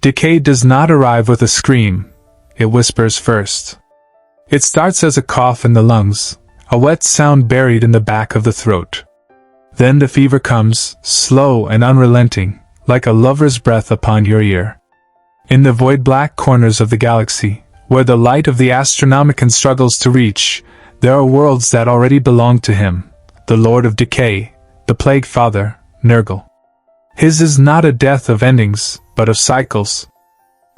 Decay does not arrive with a scream, it whispers first. It starts as a cough in the lungs, a wet sound buried in the back of the throat. Then the fever comes, slow and unrelenting, like a lover's breath upon your ear. In the void-black corners of the galaxy, where the light of the Astronomicon struggles to reach, there are worlds that already belong to him, the Lord of Decay, the Plague Father, Nurgle. His is not a death of endings, but of cycles.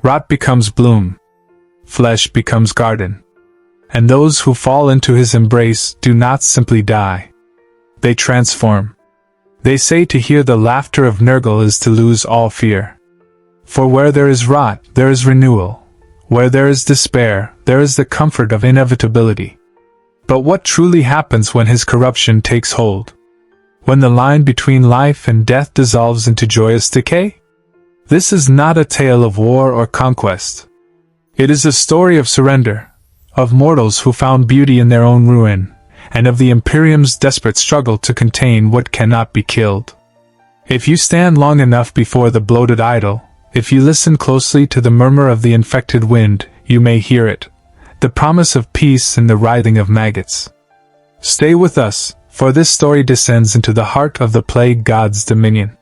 Rot becomes bloom. Flesh becomes garden. And those who fall into his embrace do not simply die. They transform. They say to hear the laughter of Nurgle is to lose all fear. For where there is rot, there is renewal. Where there is despair, there is the comfort of inevitability. But what truly happens when his corruption takes hold? When the line between life and death dissolves into joyous decay? This is not a tale of war or conquest. It is a story of surrender, of mortals who found beauty in their own ruin, and of the Imperium's desperate struggle to contain what cannot be killed. If you stand long enough before the bloated idol, if you listen closely to the murmur of the infected wind, you may hear it, the promise of peace in the writhing of maggots. Stay with us, for this story descends into the heart of the plague god's dominion.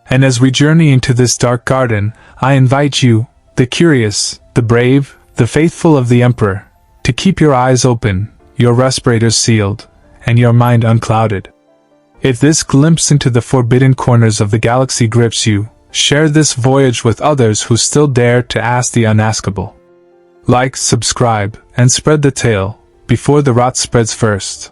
And as we journey into this dark garden, I invite you, the curious, the brave, the faithful of the Emperor, to keep your eyes open, your respirators sealed, and your mind unclouded. If this glimpse into the forbidden corners of the galaxy grips you, share this voyage with others who still dare to ask the unaskable. Like, subscribe, and spread the tale, before the rot spreads first.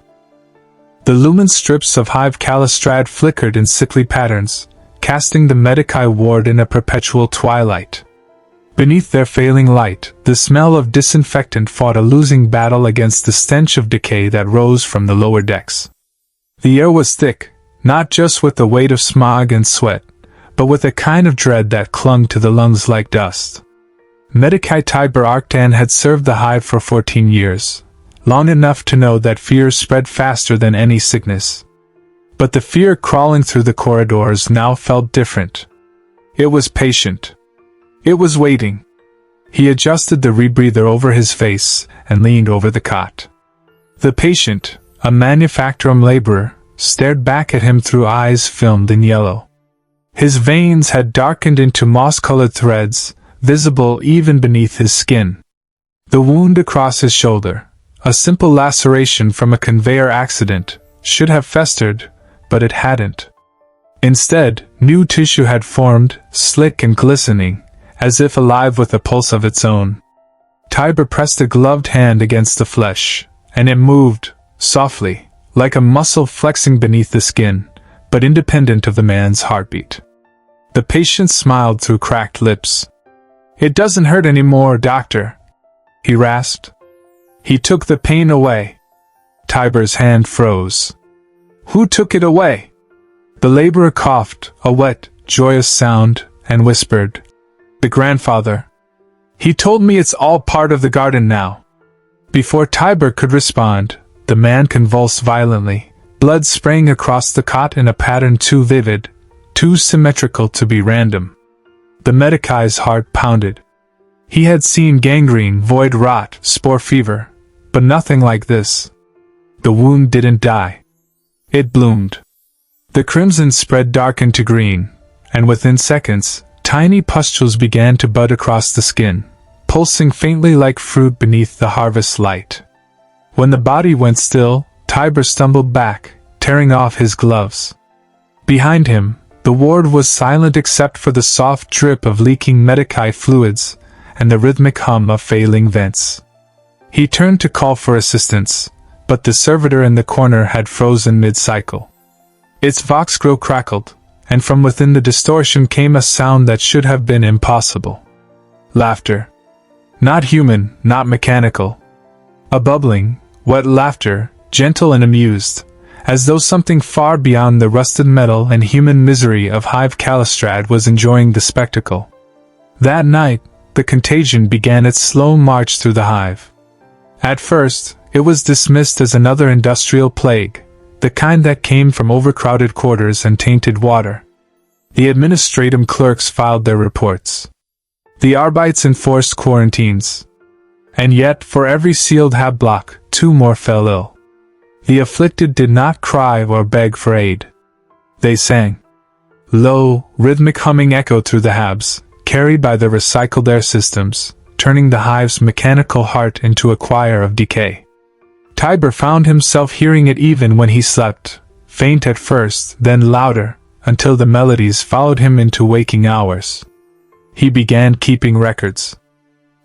The lumen strips of Hive Kallistrad flickered in sickly patterns, casting the Medicae ward in a perpetual twilight. Beneath their failing light, the smell of disinfectant fought a losing battle against the stench of decay that rose from the lower decks. The air was thick, not just with the weight of smog and sweat, but with a kind of dread that clung to the lungs like dust. Medicae Tiber Arctan had served the Hive for 14 years, long enough to know that fear spread faster than any sickness. But the fear crawling through the corridors now felt different. It was patient. It was waiting. He adjusted the rebreather over his face and leaned over the cot. The patient, a manufactorum laborer, stared back at him through eyes filmed in yellow. His veins had darkened into moss-colored threads, visible even beneath his skin. The wound across his shoulder, a simple laceration from a conveyor accident, should have festered, but it hadn't. Instead, new tissue had formed, slick and glistening, as if alive with a pulse of its own. Tiber pressed a gloved hand against the flesh, and it moved, softly, like a muscle flexing beneath the skin, but independent of the man's heartbeat. The patient smiled through cracked lips. "It doesn't hurt anymore, doctor," he rasped. "He took the pain away." Tiber's hand froze. "Who took it away?" The laborer coughed, a wet, joyous sound, and whispered, "The grandfather. He told me it's all part of the garden now." Before Tiber could respond, the man convulsed violently, blood spraying across the cot in a pattern too vivid, too symmetrical to be random. The Medicae's heart pounded. He had seen gangrene, void rot, spore fever, but nothing like this. The wound didn't die. It bloomed. The crimson spread darkened to green, and within seconds, tiny pustules began to bud across the skin, pulsing faintly like fruit beneath the harvest light. When the body went still, Tiber stumbled back, tearing off his gloves. Behind him, the ward was silent except for the soft drip of leaking Medicae fluids and the rhythmic hum of failing vents. He turned to call for assistance, but the servitor in the corner had frozen mid-cycle. Its vox grow crackled, and from within the distortion came a sound that should have been impossible. Laughter. Not human, not mechanical. A bubbling, wet laughter, gentle and amused, as though something far beyond the rusted metal and human misery of Hive Kallistrad was enjoying the spectacle. That night, the contagion began its slow march through the hive. At first, it was dismissed as another industrial plague, the kind that came from overcrowded quarters and tainted water. The administratum clerks filed their reports. The Arbites enforced quarantines. And yet, for every sealed hab block, 2 more fell ill. The afflicted did not cry or beg for aid. They sang. Low, rhythmic humming echoed through the habs, carried by the recycled air systems, turning the hive's mechanical heart into a choir of decay. Tiber found himself hearing it even when he slept, faint at first, then louder, until the melodies followed him into waking hours. He began keeping records.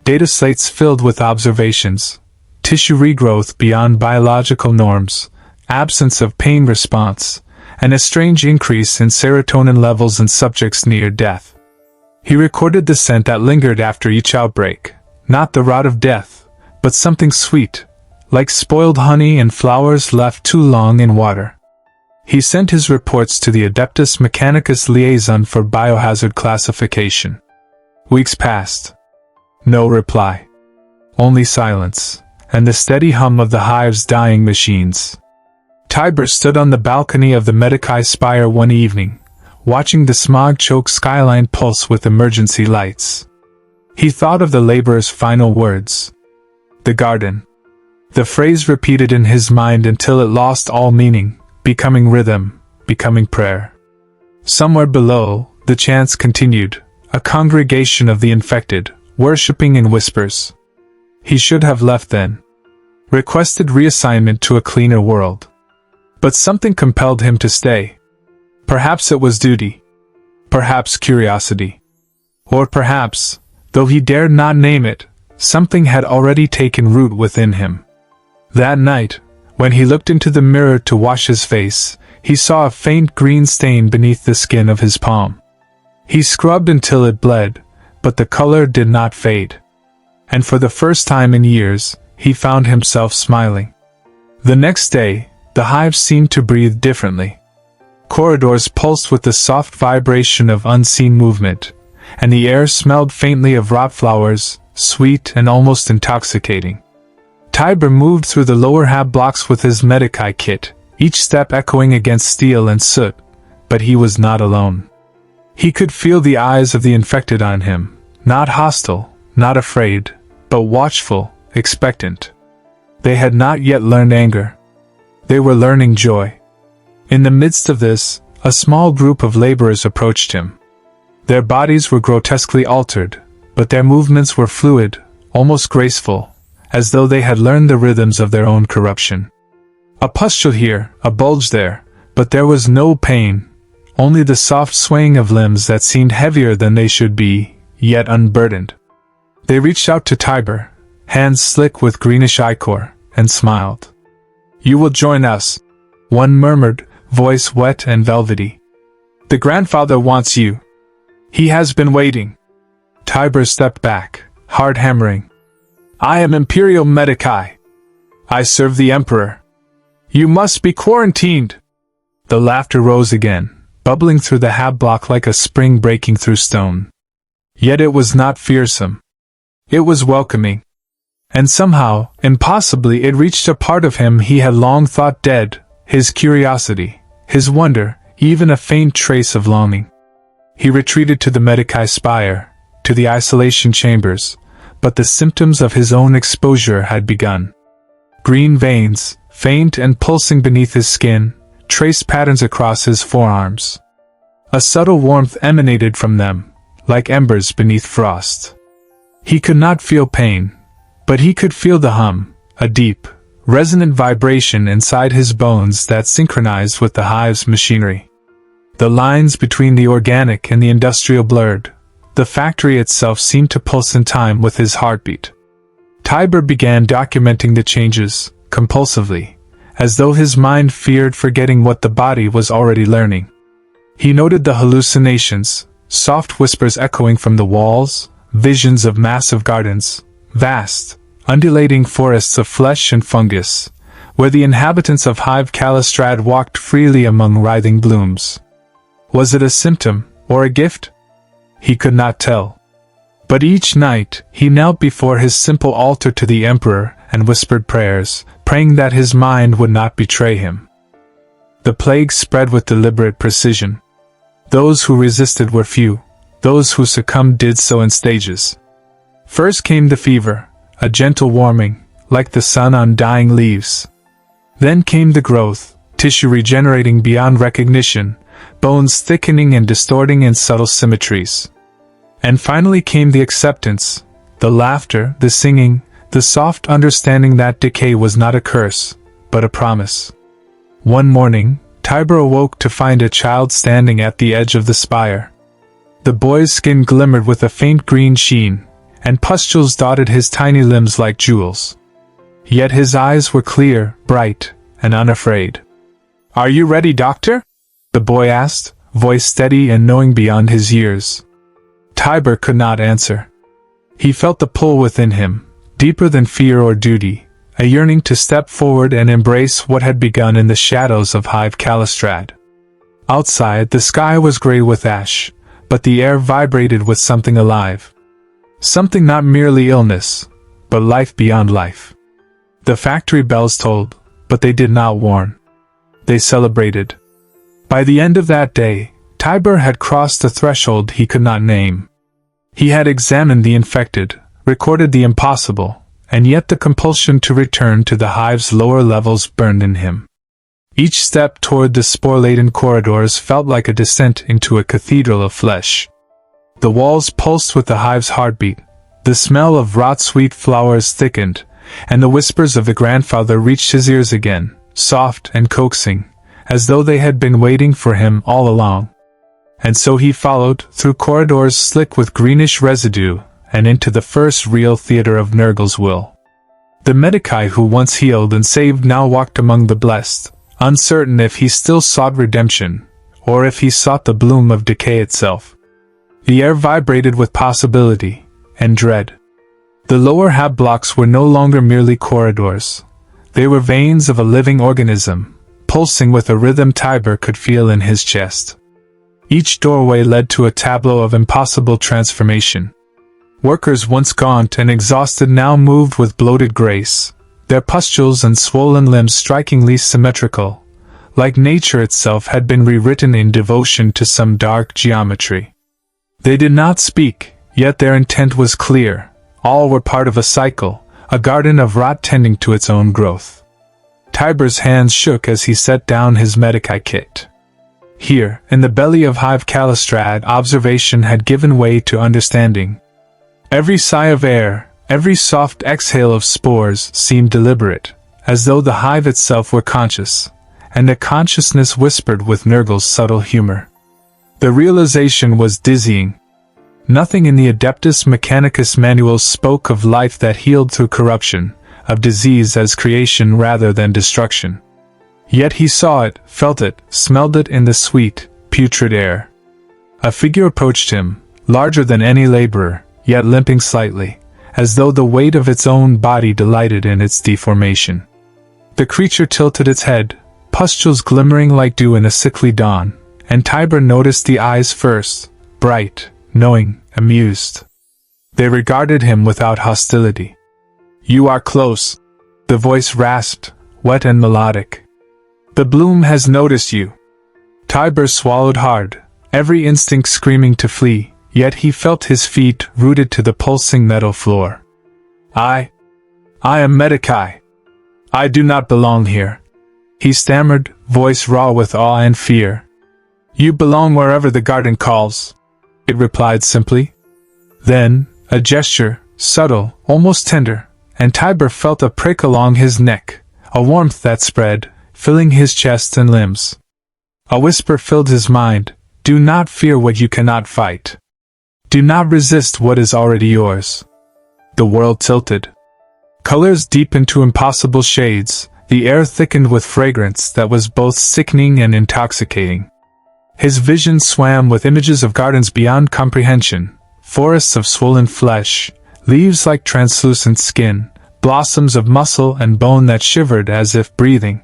Data slates filled with observations, tissue regrowth beyond biological norms, absence of pain response, and a strange increase in serotonin levels in subjects near death. He recorded the scent that lingered after each outbreak, not the rot of death, but something sweet, like spoiled honey and flowers left too long in water. He sent his reports to the Adeptus Mechanicus liaison for biohazard classification. Weeks passed. No reply. Only silence, and the steady hum of the hive's dying machines. Tiber stood on the balcony of the Medici spire one evening, watching the smog-choked skyline pulse with emergency lights. He thought of the laborer's final words. The garden. The phrase repeated in his mind until it lost all meaning, becoming rhythm, becoming prayer. Somewhere below, the chants continued, a congregation of the infected, worshipping in whispers. He should have left then. Requested reassignment to a cleaner world. But something compelled him to stay. Perhaps it was duty. Perhaps curiosity. Or perhaps, though he dared not name it, something had already taken root within him. That night, when he looked into the mirror to wash his face, he saw a faint green stain beneath the skin of his palm. He scrubbed until it bled, but the color did not fade. And for the first time in years, he found himself smiling. The next day, the hive seemed to breathe differently. Corridors pulsed with the soft vibration of unseen movement, and the air smelled faintly of rot flowers, sweet and almost intoxicating. Tiber moved through the lower hab blocks with his Medici kit, each step echoing against steel and soot, but he was not alone. He could feel the eyes of the infected on him, not hostile, not afraid, but watchful, expectant. They had not yet learned anger. They were learning joy. In the midst of this, a small group of laborers approached him. Their bodies were grotesquely altered, but their movements were fluid, almost graceful, as though they had learned the rhythms of their own corruption. A pustule here, a bulge there, but there was no pain, only the soft swaying of limbs that seemed heavier than they should be, yet unburdened. They reached out to Tiber, hands slick with greenish ichor, and smiled. "You will join us," one murmured, voice wet and velvety. "The grandfather wants you. He has been waiting." Tiber stepped back, hard hammering. "I am Imperium Medici. I serve the Emperor. You must be quarantined." The laughter rose again, bubbling through the hab block like a spring breaking through stone. Yet it was not fearsome. It was welcoming. And somehow, impossibly, it reached a part of him he had long thought dead, his curiosity, his wonder, even a faint trace of longing. He retreated to the Medici spire, to the isolation chambers, but the symptoms of his own exposure had begun. Green veins, faint and pulsing beneath his skin, traced patterns across his forearms. A subtle warmth emanated from them, like embers beneath frost. He could not feel pain, but he could feel the hum, a deep, resonant vibration inside his bones that synchronized with the hive's machinery. The lines between the organic and the industrial blurred. The factory itself seemed to pulse in time with his heartbeat. Tiber began documenting the changes, compulsively, as though his mind feared forgetting what the body was already learning. He noted the hallucinations, soft whispers echoing from the walls, visions of massive gardens, vast, undulating forests of flesh and fungus, where the inhabitants of Hive Kallistrad walked freely among writhing blooms. Was it a symptom, or a gift? He could not tell. But each night, he knelt before his simple altar to the Emperor and whispered prayers, praying that his mind would not betray him. The plague spread with deliberate precision. Those who resisted were few, those who succumbed did so in stages. First came the fever, a gentle warming, like the sun on dying leaves. Then came the growth, tissue regenerating beyond recognition, bones thickening and distorting in subtle symmetries. And finally came the acceptance, the laughter, the singing, the soft understanding that decay was not a curse, but a promise. One morning, Tiber awoke to find a child standing at the edge of the spire. The boy's skin glimmered with a faint green sheen, and pustules dotted his tiny limbs like jewels. Yet his eyes were clear, bright, and unafraid. "Are you ready, Doctor?" the boy asked, voice steady and knowing beyond his years. Tiber could not answer. He felt the pull within him, deeper than fear or duty, a yearning to step forward and embrace what had begun in the shadows of Hive Kallistrad. Outside, the sky was gray with ash, but the air vibrated with something alive. Something not merely illness, but life beyond life. The factory bells tolled, but they did not warn. They celebrated. By the end of that day, Tiber had crossed a threshold he could not name. He had examined the infected, recorded the impossible, and yet the compulsion to return to the hive's lower levels burned in him. Each step toward the spore-laden corridors felt like a descent into a cathedral of flesh. The walls pulsed with the hive's heartbeat, the smell of rot-sweet flowers thickened, and the whispers of the grandfather reached his ears again, soft and coaxing, as though they had been waiting for him all along. And so he followed, through corridors slick with greenish residue, and into the first real theater of Nurgle's will. The Medicae who once healed and saved now walked among the blessed, uncertain if he still sought redemption, or if he sought the bloom of decay itself. The air vibrated with possibility and dread. The lower hab blocks were no longer merely corridors. They were veins of a living organism, pulsing with a rhythm Tiber could feel in his chest. Each doorway led to a tableau of impossible transformation. Workers once gaunt and exhausted now moved with bloated grace, their pustules and swollen limbs strikingly symmetrical, like nature itself had been rewritten in devotion to some dark geometry. They did not speak, yet their intent was clear. All were part of a cycle, a garden of rot tending to its own growth. Tiber's hands shook as he set down his Medicae kit. Here, in the belly of Hive Kallistrad, observation had given way to understanding. Every sigh of air, every soft exhale of spores seemed deliberate, as though the hive itself were conscious, and the consciousness whispered with Nurgle's subtle humor. The realization was dizzying. Nothing in the Adeptus Mechanicus manuals spoke of life that healed through corruption, of disease as creation rather than destruction. Yet he saw it, felt it, smelled it in the sweet, putrid air. A figure approached him, larger than any laborer, yet limping slightly, as though the weight of its own body delighted in its deformation. The creature tilted its head, pustules glimmering like dew in a sickly dawn, and Tiber noticed the eyes first, bright, knowing, amused. They regarded him without hostility. "You are close," the voice rasped, wet and melodic. "The bloom has noticed you." Tiber swallowed hard, every instinct screaming to flee, yet he felt his feet rooted to the pulsing metal floor. I am Medicae. I do not belong here," he stammered, voice raw with awe and fear. "You belong wherever the garden calls," it replied simply. Then, a gesture, subtle, almost tender, and Tiber felt a prick along his neck, a warmth that spread, filling his chest and limbs. A whisper filled his mind, "Do not fear what you cannot fight. Do not resist what is already yours." The world tilted. Colors deepened to impossible shades, the air thickened with fragrance that was both sickening and intoxicating. His vision swam with images of gardens beyond comprehension, forests of swollen flesh, leaves like translucent skin, blossoms of muscle and bone that shivered as if breathing.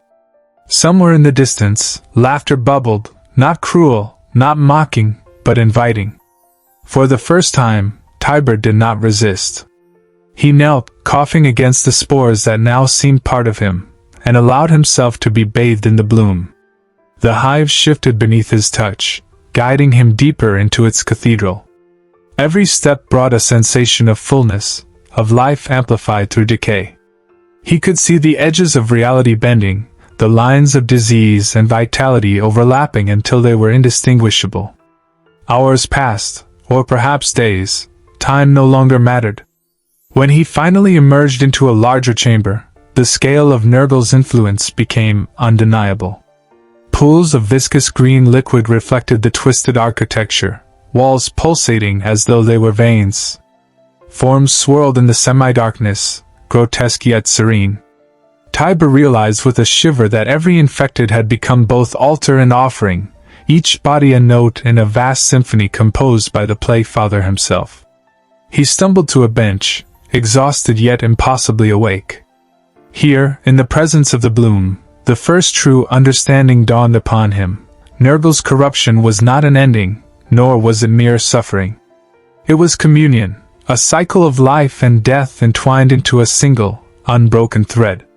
Somewhere in the distance, laughter bubbled, not cruel, not mocking, but inviting. For the first time, Tiber did not resist. He knelt, coughing against the spores that now seemed part of him, and allowed himself to be bathed in the bloom. The hive shifted beneath his touch, guiding him deeper into its cathedral. Every step brought a sensation of fullness, of life amplified through decay. He could see the edges of reality bending, the lines of disease and vitality overlapping until they were indistinguishable. Hours passed, or perhaps days. Time no longer mattered. When he finally emerged into a larger chamber, the scale of Nurgle's influence became undeniable. Pools of viscous green liquid reflected the twisted architecture, walls pulsating as though they were veins. Forms swirled in the semi-darkness, grotesque yet serene. Tiber realized with a shiver that every infected had become both altar and offering, each body a note in a vast symphony composed by the Playfather himself. He stumbled to a bench, exhausted yet impossibly awake. Here, in the presence of the bloom, the first true understanding dawned upon him. Nurgle's corruption was not an ending, nor was it mere suffering. It was communion, a cycle of life and death entwined into a single, unbroken thread.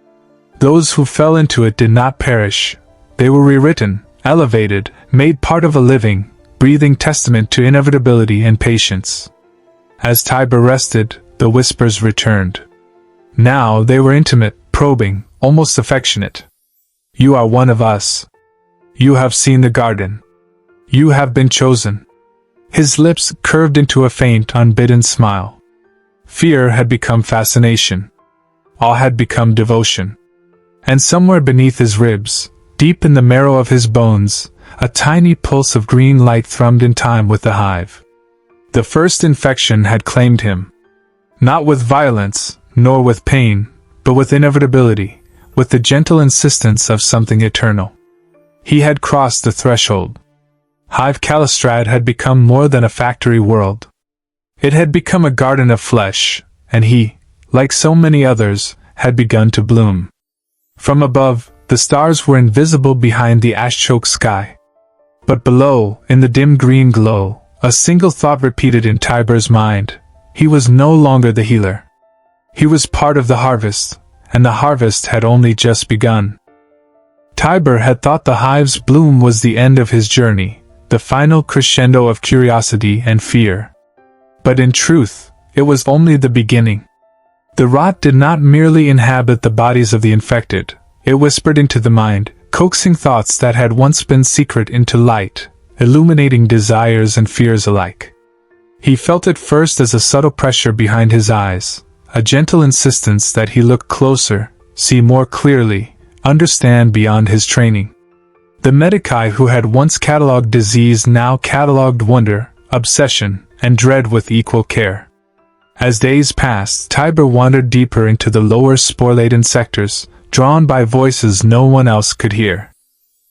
Those who fell into it did not perish. They were rewritten, elevated, made part of a living, breathing testament to inevitability and patience. As Tiber rested, the whispers returned. Now they were intimate, probing, almost affectionate. You are one of us. You have seen the garden. You have been chosen. His lips curved into a faint, unbidden smile. Fear had become fascination. Awe had become devotion. And somewhere beneath his ribs, deep in the marrow of his bones, a tiny pulse of green light thrummed in time with the hive. The first infection had claimed him. Not with violence, nor with pain, but with inevitability, with the gentle insistence of something eternal. He had crossed the threshold. Hive Kallistrad had become more than a factory world. It had become a garden of flesh, and he, like so many others, had begun to bloom. From above, the stars were invisible behind the ash-choked sky. But below, in the dim green glow, a single thought repeated in Tiber's mind. He was no longer the healer. He was part of the harvest, and the harvest had only just begun. Tiber had thought the hive's bloom was the end of his journey, the final crescendo of curiosity and fear. But in truth, it was only the beginning. The rot did not merely inhabit the bodies of the infected, it whispered into the mind, coaxing thoughts that had once been secret into light, illuminating desires and fears alike. He felt it first as a subtle pressure behind his eyes, a gentle insistence that he look closer, see more clearly, understand beyond his training. The medici who had once catalogued disease now catalogued wonder, obsession, and dread with equal care. As days passed, Tiber wandered deeper into the lower spore-laden sectors, drawn by voices no one else could hear.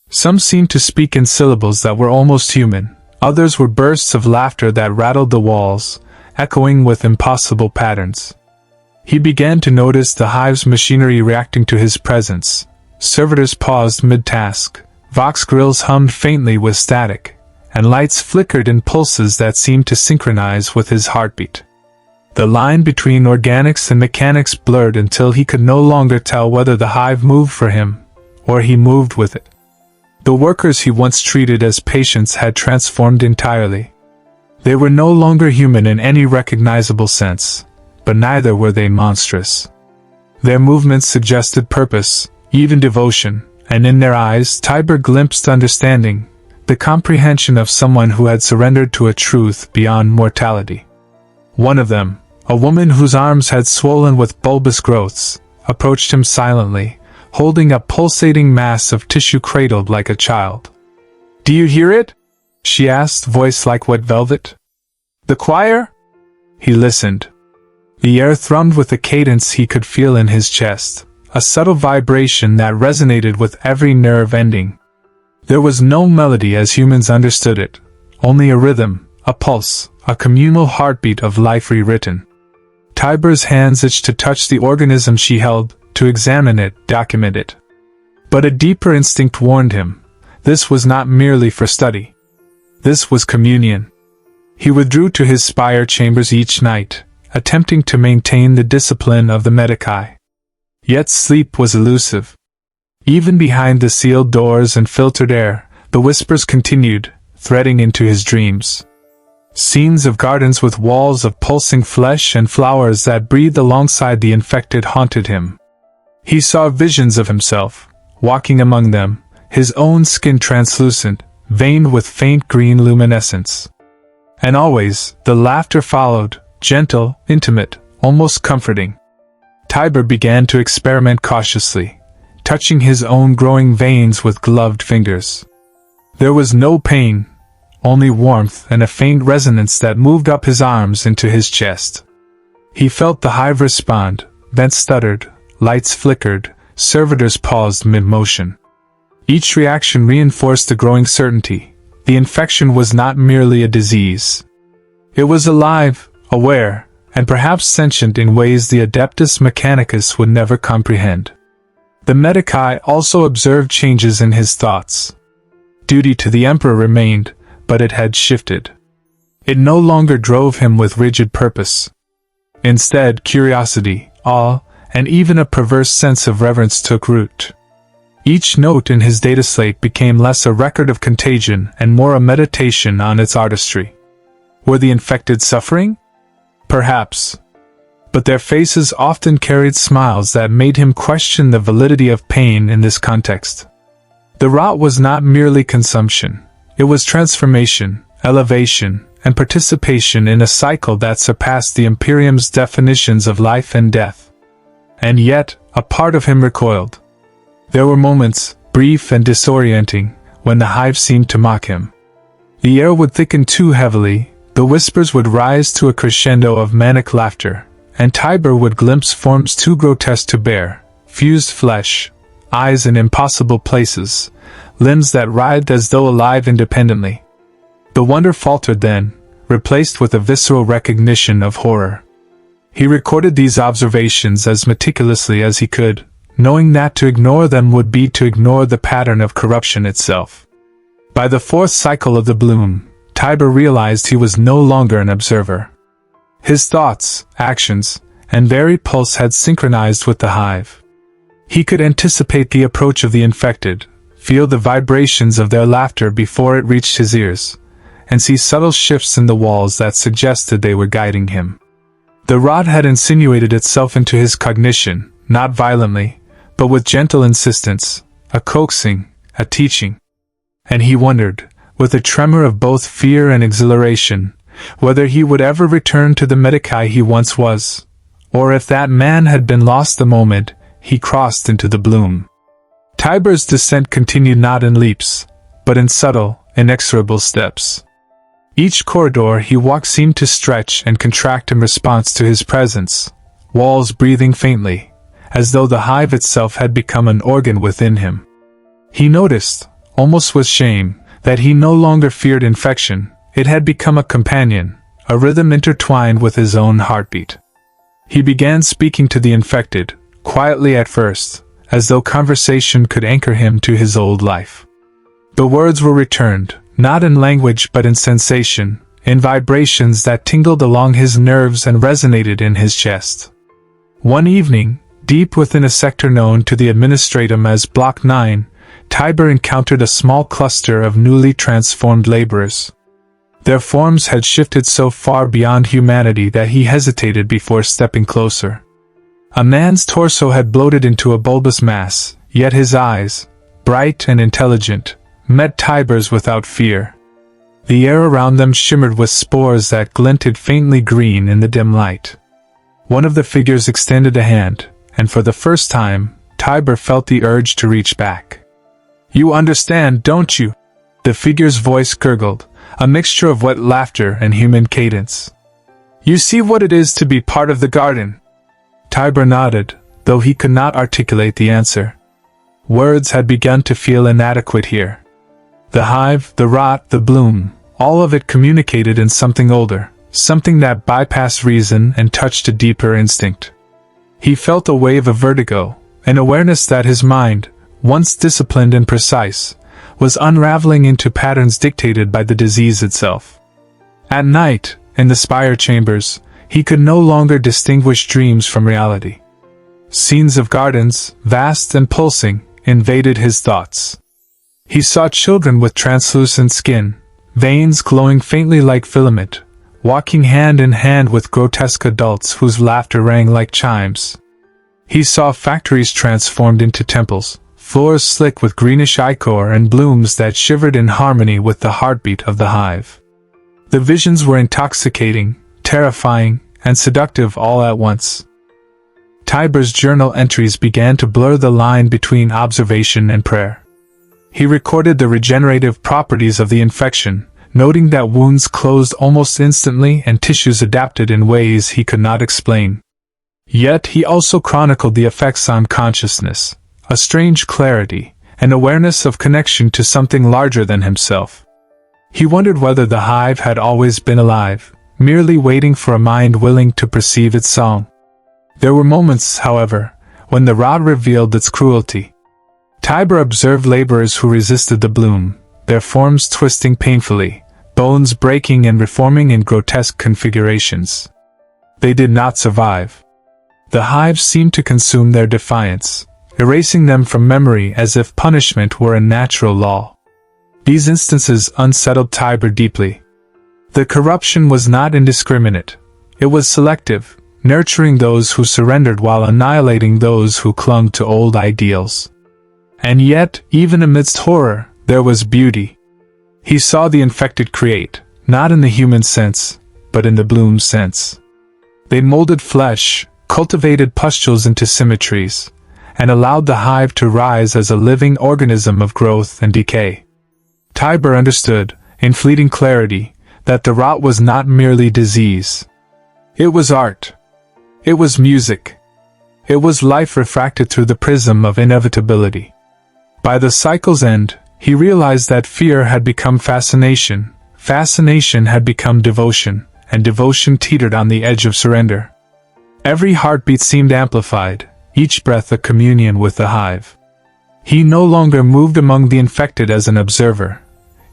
Some seemed to speak in syllables that were almost human, others were bursts of laughter that rattled the walls, echoing with impossible patterns. He began to notice the hive's machinery reacting to his presence. Servitors paused mid-task, vox grills hummed faintly with static, and lights flickered in pulses that seemed to synchronize with his heartbeat. The line between organics and mechanics blurred until he could no longer tell whether the hive moved for him, or he moved with it. The workers he once treated as patients had transformed entirely. They were no longer human in any recognizable sense, but neither were they monstrous. Their movements suggested purpose, even devotion, and in their eyes Tiber glimpsed understanding, the comprehension of someone who had surrendered to a truth beyond mortality. One of them, a woman whose arms had swollen with bulbous growths, approached him silently, holding a pulsating mass of tissue cradled like a child. "Do you hear it?" she asked, voice like wet velvet. "The choir?" He listened. The air thrummed with a cadence he could feel in his chest, a subtle vibration that resonated with every nerve ending. There was no melody as humans understood it, only a rhythm, a pulse, a communal heartbeat of life rewritten. Tiber's hands itched to touch the organism she held, to examine it, document it. But a deeper instinct warned him. This was not merely for study. This was communion. He withdrew to his spire chambers each night, attempting to maintain the discipline of the medici. Yet sleep was elusive. Even behind the sealed doors and filtered air, the whispers continued, threading into his dreams. Scenes of gardens with walls of pulsing flesh and flowers that breathed alongside the infected haunted him. He saw visions of himself, walking among them, his own skin translucent, veined with faint green luminescence. And always, the laughter followed, gentle, intimate, almost comforting. Tiber began to experiment cautiously, touching his own growing veins with gloved fingers. There was no pain, only warmth and a faint resonance that moved up his arms into his chest. He felt the hive respond, vents stuttered, lights flickered, servitors paused mid-motion. Each reaction reinforced the growing certainty. The infection was not merely a disease. It was alive, aware, and perhaps sentient in ways the Adeptus Mechanicus would never comprehend. The Medici also observed changes in his thoughts. Duty to the Emperor remained, but it had shifted. It no longer drove him with rigid purpose. Instead, curiosity, awe, and even a perverse sense of reverence took root. Each note in his data slate became less a record of contagion and more a meditation on its artistry. Were the infected suffering? Perhaps. But their faces often carried smiles that made him question the validity of pain in this context. The rot was not merely consumption. It was transformation, elevation, and participation in a cycle that surpassed the Imperium's definitions of life and death. And yet, a part of him recoiled. There were moments, brief and disorienting, when the hive seemed to mock him. The air would thicken too heavily, the whispers would rise to a crescendo of manic laughter, and Tiber would glimpse forms too grotesque to bear, fused flesh, eyes in impossible places, limbs that writhed as though alive independently. The wonder faltered then, replaced with a visceral recognition of horror. He recorded these observations as meticulously as he could, knowing that to ignore them would be to ignore the pattern of corruption itself. By the fourth cycle of the bloom, Tiber realized he was no longer an observer. His thoughts, actions, and very pulse had synchronized with the hive. He could anticipate the approach of the infected, feel the vibrations of their laughter before it reached his ears, and see subtle shifts in the walls that suggested they were guiding him. The rot had insinuated itself into his cognition, not violently, but with gentle insistence, a coaxing, a teaching. And he wondered, with a tremor of both fear and exhilaration, whether he would ever return to the Medici he once was, or if that man had been lost the moment he crossed into the bloom. Tiber's descent continued not in leaps, but in subtle, inexorable steps. Each corridor he walked seemed to stretch and contract in response to his presence, walls breathing faintly, as though the hive itself had become an organ within him. He noticed, almost with shame, that he no longer feared infection. It had become a companion, a rhythm intertwined with his own heartbeat. He began speaking to the infected, quietly at first, as though conversation could anchor him to his old life. The words were returned, not in language but in sensation, in vibrations that tingled along his nerves and resonated in his chest. One evening, deep within a sector known to the administratum as Block 9, Tiber encountered a small cluster of newly transformed laborers. Their forms had shifted so far beyond humanity that he hesitated before stepping closer. A man's torso had bloated into a bulbous mass, yet his eyes, bright and intelligent, met Tiber's without fear. The air around them shimmered with spores that glinted faintly green in the dim light. One of the figures extended a hand, and for the first time, Tiber felt the urge to reach back. "You understand, don't you?" The figure's voice gurgled, a mixture of wet laughter and human cadence. "You see what it is to be part of the garden?" Tiber nodded, though he could not articulate the answer. Words had begun to feel inadequate here. The hive, the rot, the bloom, all of it communicated in something older, something that bypassed reason and touched a deeper instinct. He felt a wave of vertigo, an awareness that his mind, once disciplined and precise, was unraveling into patterns dictated by the disease itself. At night, in the spire chambers, he could no longer distinguish dreams from reality. Scenes of gardens, vast and pulsing, invaded his thoughts. He saw children with translucent skin, veins glowing faintly like filament, walking hand in hand with grotesque adults whose laughter rang like chimes. He saw factories transformed into temples, floors slick with greenish ichor and blooms that shivered in harmony with the heartbeat of the hive. The visions were intoxicating, terrifying, and seductive all at once. Tiber's journal entries began to blur the line between observation and prayer. He recorded the regenerative properties of the infection, noting that wounds closed almost instantly and tissues adapted in ways he could not explain. Yet he also chronicled the effects on consciousness, a strange clarity, an awareness of connection to something larger than himself. He wondered whether the hive had always been alive, merely waiting for a mind willing to perceive its song. There were moments, however, when the rot revealed its cruelty. Tiber observed laborers who resisted the bloom, their forms twisting painfully, bones breaking and reforming in grotesque configurations. They did not survive. The hive seemed to consume their defiance, erasing them from memory as if punishment were a natural law. These instances unsettled Tiber deeply. The corruption was not indiscriminate. It was selective, nurturing those who surrendered while annihilating those who clung to old ideals. And yet, even amidst horror, there was beauty. He saw the infected create, not in the human sense, but in the bloom sense. They molded flesh, cultivated pustules into symmetries, and allowed the hive to rise as a living organism of growth and decay. Tiber understood, in fleeting clarity, that the rot was not merely disease. It was art. It was music. It was life refracted through the prism of inevitability. By the cycle's end, he realized that fear had become fascination, fascination had become devotion, and devotion teetered on the edge of surrender. Every heartbeat seemed amplified, each breath a communion with the hive. He no longer moved among the infected as an observer.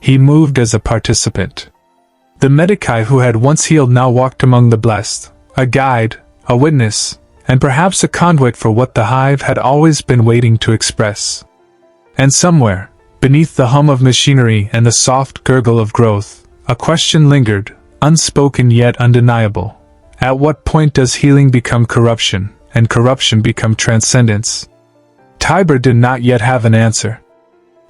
He moved as a participant. The medici who had once healed now walked among the blessed, a guide, a witness, and perhaps a conduit for what the hive had always been waiting to express. And somewhere, beneath the hum of machinery and the soft gurgle of growth, a question lingered, unspoken yet undeniable. At what point does healing become corruption, and corruption become transcendence? Tiber did not yet have an answer.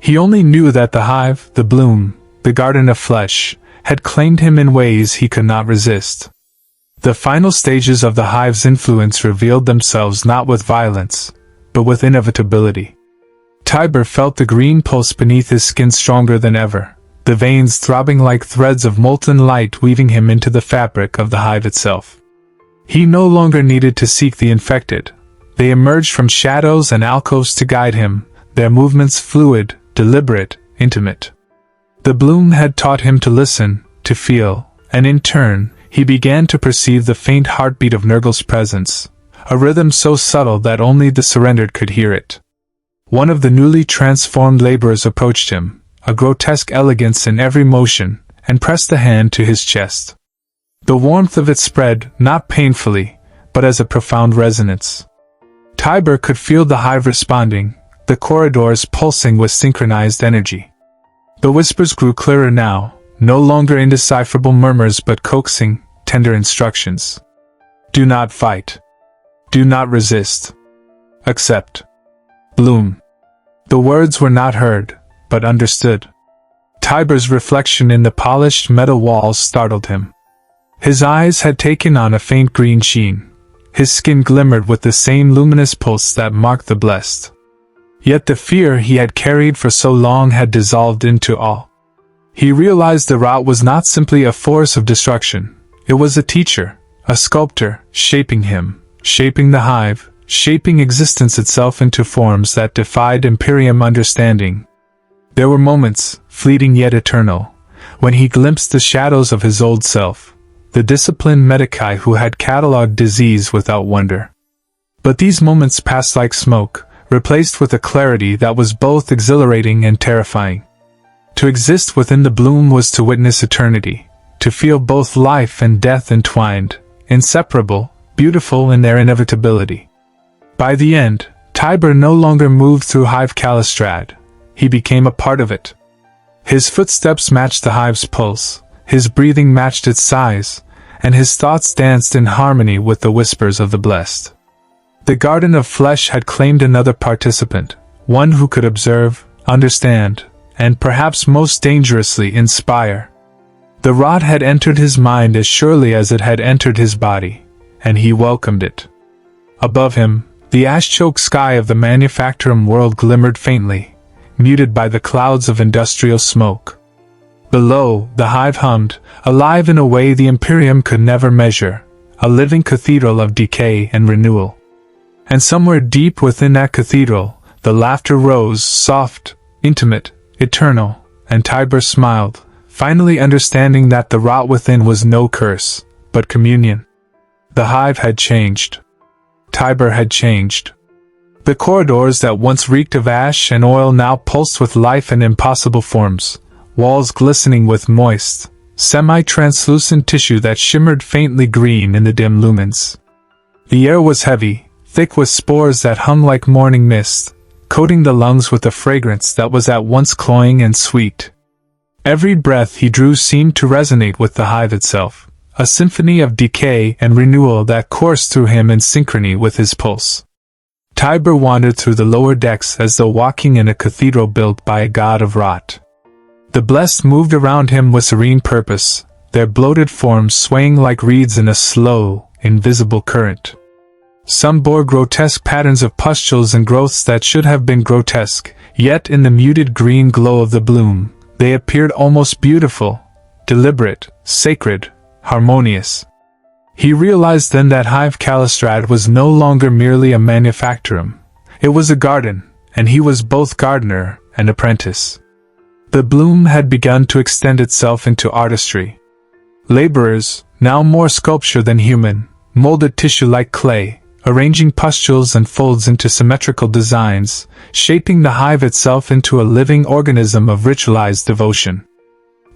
He only knew that the hive, the bloom, the garden of flesh, had claimed him in ways he could not resist. The final stages of the hive's influence revealed themselves not with violence, but with inevitability. Tiber felt the green pulse beneath his skin stronger than ever, the veins throbbing like threads of molten light weaving him into the fabric of the hive itself. He no longer needed to seek the infected. They emerged from shadows and alcoves to guide him, their movements fluid, deliberate, intimate. The bloom had taught him to listen, to feel, and in turn, he began to perceive the faint heartbeat of Nurgle's presence, a rhythm so subtle that only the surrendered could hear it. One of the newly transformed laborers approached him, a grotesque elegance in every motion, and pressed a hand to his chest. The warmth of it spread, not painfully, but as a profound resonance. Tiber could feel the hive responding, the corridors pulsing with synchronized energy. The whispers grew clearer now, no longer indecipherable murmurs but coaxing, tender instructions. Do not fight. Do not resist. Accept. Bloom. The words were not heard, but understood. Tiber's reflection in the polished metal walls startled him. His eyes had taken on a faint green sheen. His skin glimmered with the same luminous pulse that marked the blessed. Yet the fear he had carried for so long had dissolved into awe. He realized the rot was not simply a force of destruction. It was a teacher, a sculptor, shaping him, shaping the hive, shaping existence itself into forms that defied Imperium understanding. There were moments, fleeting yet eternal, when he glimpsed the shadows of his old self, the disciplined medici who had catalogued disease without wonder. But these moments passed like smoke, replaced with a clarity that was both exhilarating and terrifying. To exist within the bloom was to witness eternity, to feel both life and death entwined, inseparable, beautiful in their inevitability. By the end, Tiber no longer moved through Hive Kallistrad. He became a part of it. His footsteps matched the hive's pulse, his breathing matched its size, and his thoughts danced in harmony with the whispers of the blessed. The Garden of Flesh had claimed another participant, one who could observe, understand, and perhaps most dangerously inspire. The rot had entered his mind as surely as it had entered his body, and he welcomed it. Above him, the ash-choked sky of the manufacturum world glimmered faintly, muted by the clouds of industrial smoke. Below, the hive hummed, alive in a way the Imperium could never measure, a living cathedral of decay and renewal. And somewhere deep within that cathedral, the laughter rose, soft, intimate, eternal, and Tiber smiled, finally understanding that the rot within was no curse, but communion. The hive had changed. Tiber had changed. The corridors that once reeked of ash and oil now pulsed with life and impossible forms, walls glistening with moist, semi-translucent tissue that shimmered faintly green in the dim lumens. The air was heavy, thick with spores that hung like morning mist, coating the lungs with a fragrance that was at once cloying and sweet. Every breath he drew seemed to resonate with the hive itself, a symphony of decay and renewal that coursed through him in synchrony with his pulse. Tiber wandered through the lower decks as though walking in a cathedral built by a god of rot. The blessed moved around him with serene purpose, their bloated forms swaying like reeds in a slow, invisible current. Some bore grotesque patterns of pustules and growths that should have been grotesque, yet in the muted green glow of the bloom, they appeared almost beautiful, deliberate, sacred, harmonious. He realized then that Hive Kallistrad was no longer merely a manufactorum. It was a garden, and he was both gardener and apprentice. The bloom had begun to extend itself into artistry. Laborers, now more sculpture than human, molded tissue like clay, arranging pustules and folds into symmetrical designs, shaping the hive itself into a living organism of ritualized devotion.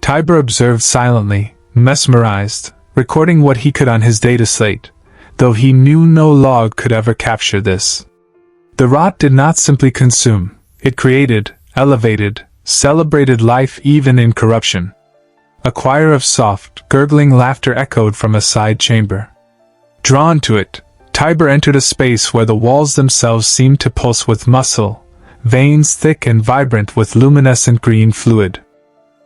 Tiber observed silently, mesmerized, recording what he could on his data slate, though he knew no log could ever capture this. The rot did not simply consume, it created, elevated, celebrated life even in corruption. A choir of soft, gurgling laughter echoed from a side chamber. Drawn to it, Tiber entered a space where the walls themselves seemed to pulse with muscle, veins thick and vibrant with luminescent green fluid.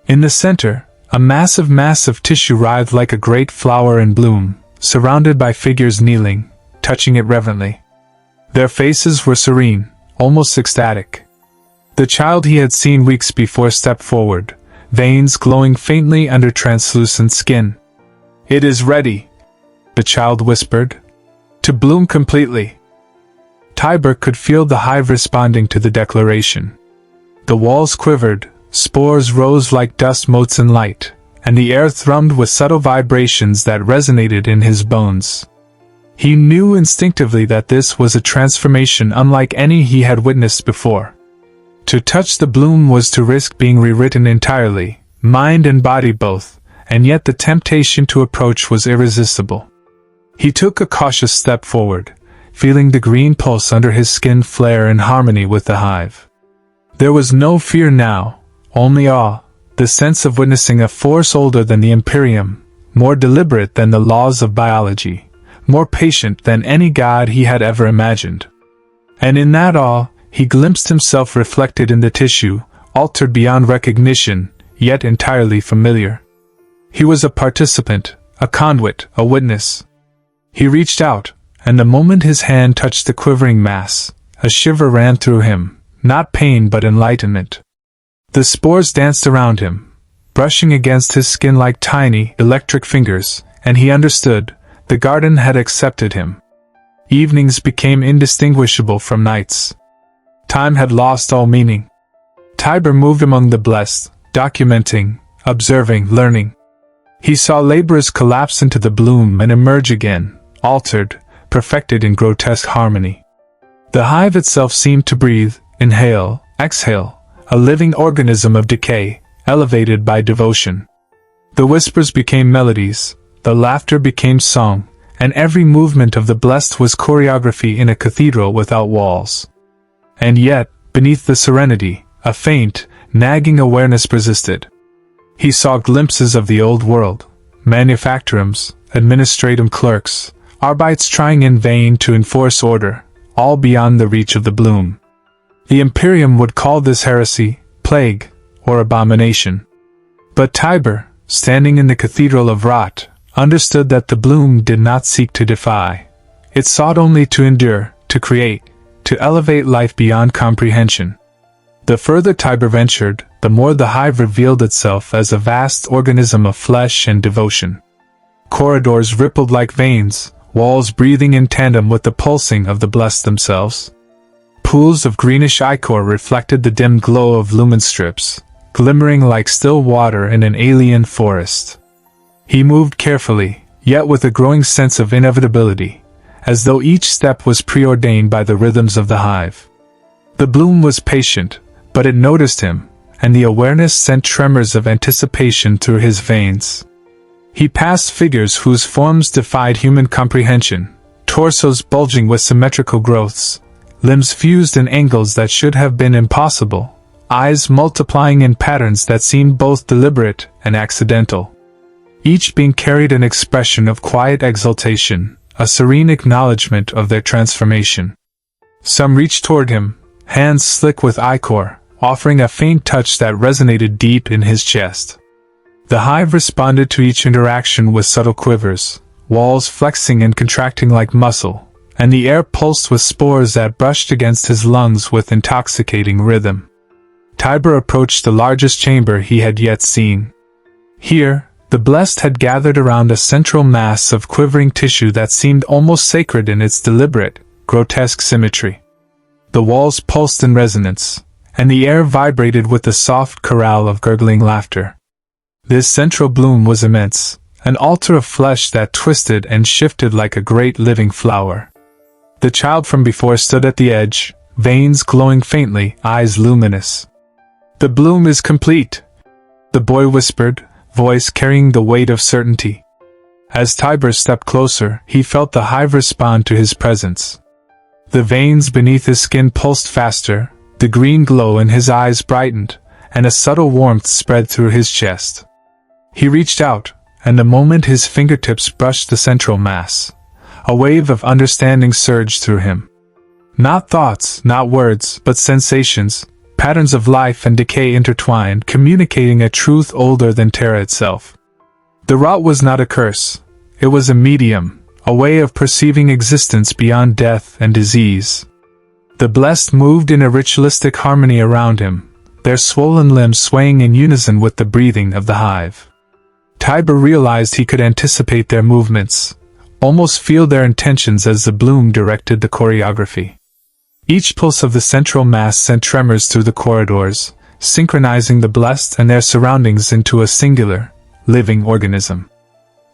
In the center, a massive mass of tissue writhed like a great flower in bloom, surrounded by figures kneeling, touching it reverently. Their faces were serene, almost ecstatic. The child he had seen weeks before stepped forward, veins glowing faintly under translucent skin. "It is ready," the child whispered. "To bloom completely." Tiber could feel the hive responding to the declaration. The walls quivered, spores rose like dust motes in light, and the air thrummed with subtle vibrations that resonated in his bones. He knew instinctively that this was a transformation unlike any he had witnessed before. To touch the bloom was to risk being rewritten entirely, mind and body both, and yet the temptation to approach was irresistible. He took a cautious step forward, feeling the green pulse under his skin flare in harmony with the hive. There was no fear now, only awe, the sense of witnessing a force older than the Imperium, more deliberate than the laws of biology, more patient than any god he had ever imagined. And in that awe, he glimpsed himself reflected in the tissue, altered beyond recognition, yet entirely familiar. He was a participant, a conduit, a witness. He reached out, and the moment his hand touched the quivering mass, a shiver ran through him, not pain but enlightenment. The spores danced around him, brushing against his skin like tiny, electric fingers, and he understood, the garden had accepted him. Evenings became indistinguishable from nights. Time had lost all meaning. Tiber moved among the blessed, documenting, observing, learning. He saw laborers collapse into the bloom and emerge again, altered, perfected in grotesque harmony. The hive itself seemed to breathe, inhale, exhale, a living organism of decay, elevated by devotion. The whispers became melodies, the laughter became song, and every movement of the blessed was choreography in a cathedral without walls. And yet, beneath the serenity, a faint, nagging awareness persisted. He saw glimpses of the old world, manufactorums, administrative clerks, Arbites trying in vain to enforce order, all beyond the reach of the bloom. The Imperium would call this heresy, plague, or abomination. But Tiber, standing in the cathedral of rot, understood that the bloom did not seek to defy. It sought only to endure, to create, to elevate life beyond comprehension. The further Tiber ventured, the more the hive revealed itself as a vast organism of flesh and devotion. Corridors rippled like veins, walls breathing in tandem with the pulsing of the blessed themselves. Pools of greenish ichor reflected the dim glow of lumen strips, glimmering like still water in an alien forest. He moved carefully, yet with a growing sense of inevitability, as though each step was preordained by the rhythms of the hive. The bloom was patient, but it noticed him, and the awareness sent tremors of anticipation through his veins. He passed figures whose forms defied human comprehension, torsos bulging with symmetrical growths, limbs fused in angles that should have been impossible, eyes multiplying in patterns that seemed both deliberate and accidental. Each being carried an expression of quiet exultation, a serene acknowledgement of their transformation. Some reached toward him, hands slick with ichor, offering a faint touch that resonated deep in his chest. The hive responded to each interaction with subtle quivers, walls flexing and contracting like muscle, and the air pulsed with spores that brushed against his lungs with intoxicating rhythm. Tiber approached the largest chamber he had yet seen. Here, the blessed had gathered around a central mass of quivering tissue that seemed almost sacred in its deliberate, grotesque symmetry. The walls pulsed in resonance, and the air vibrated with the soft chorale of gurgling laughter. This central bloom was immense, an altar of flesh that twisted and shifted like a great living flower. The child from before stood at the edge, veins glowing faintly, eyes luminous. "The bloom is complete," the boy whispered, voice carrying the weight of certainty. As Tiber stepped closer, he felt the hive respond to his presence. The veins beneath his skin pulsed faster, the green glow in his eyes brightened, and a subtle warmth spread through his chest. He reached out, and the moment his fingertips brushed the central mass, a wave of understanding surged through him. Not thoughts, not words, but sensations, patterns of life and decay intertwined, communicating a truth older than Terra itself. The rot was not a curse, it was a medium, a way of perceiving existence beyond death and disease. The blessed moved in a ritualistic harmony around him, their swollen limbs swaying in unison with the breathing of the hive. Tiber realized he could anticipate their movements, almost feel their intentions as the bloom directed the choreography. Each pulse of the central mass sent tremors through the corridors, synchronizing the blessed and their surroundings into a singular, living organism.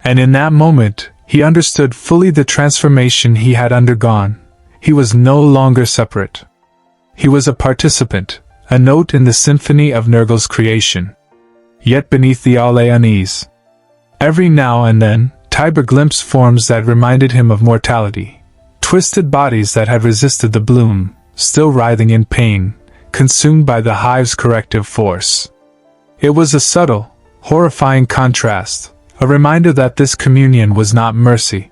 And in that moment, he understood fully the transformation he had undergone. He was no longer separate. He was a participant, a note in the symphony of Nurgle's creation. Yet beneath the all lay unease. Every now and then, Tiber glimpsed forms that reminded him of mortality, twisted bodies that had resisted the bloom, still writhing in pain, consumed by the hive's corrective force. It was a subtle, horrifying contrast, a reminder that this communion was not mercy.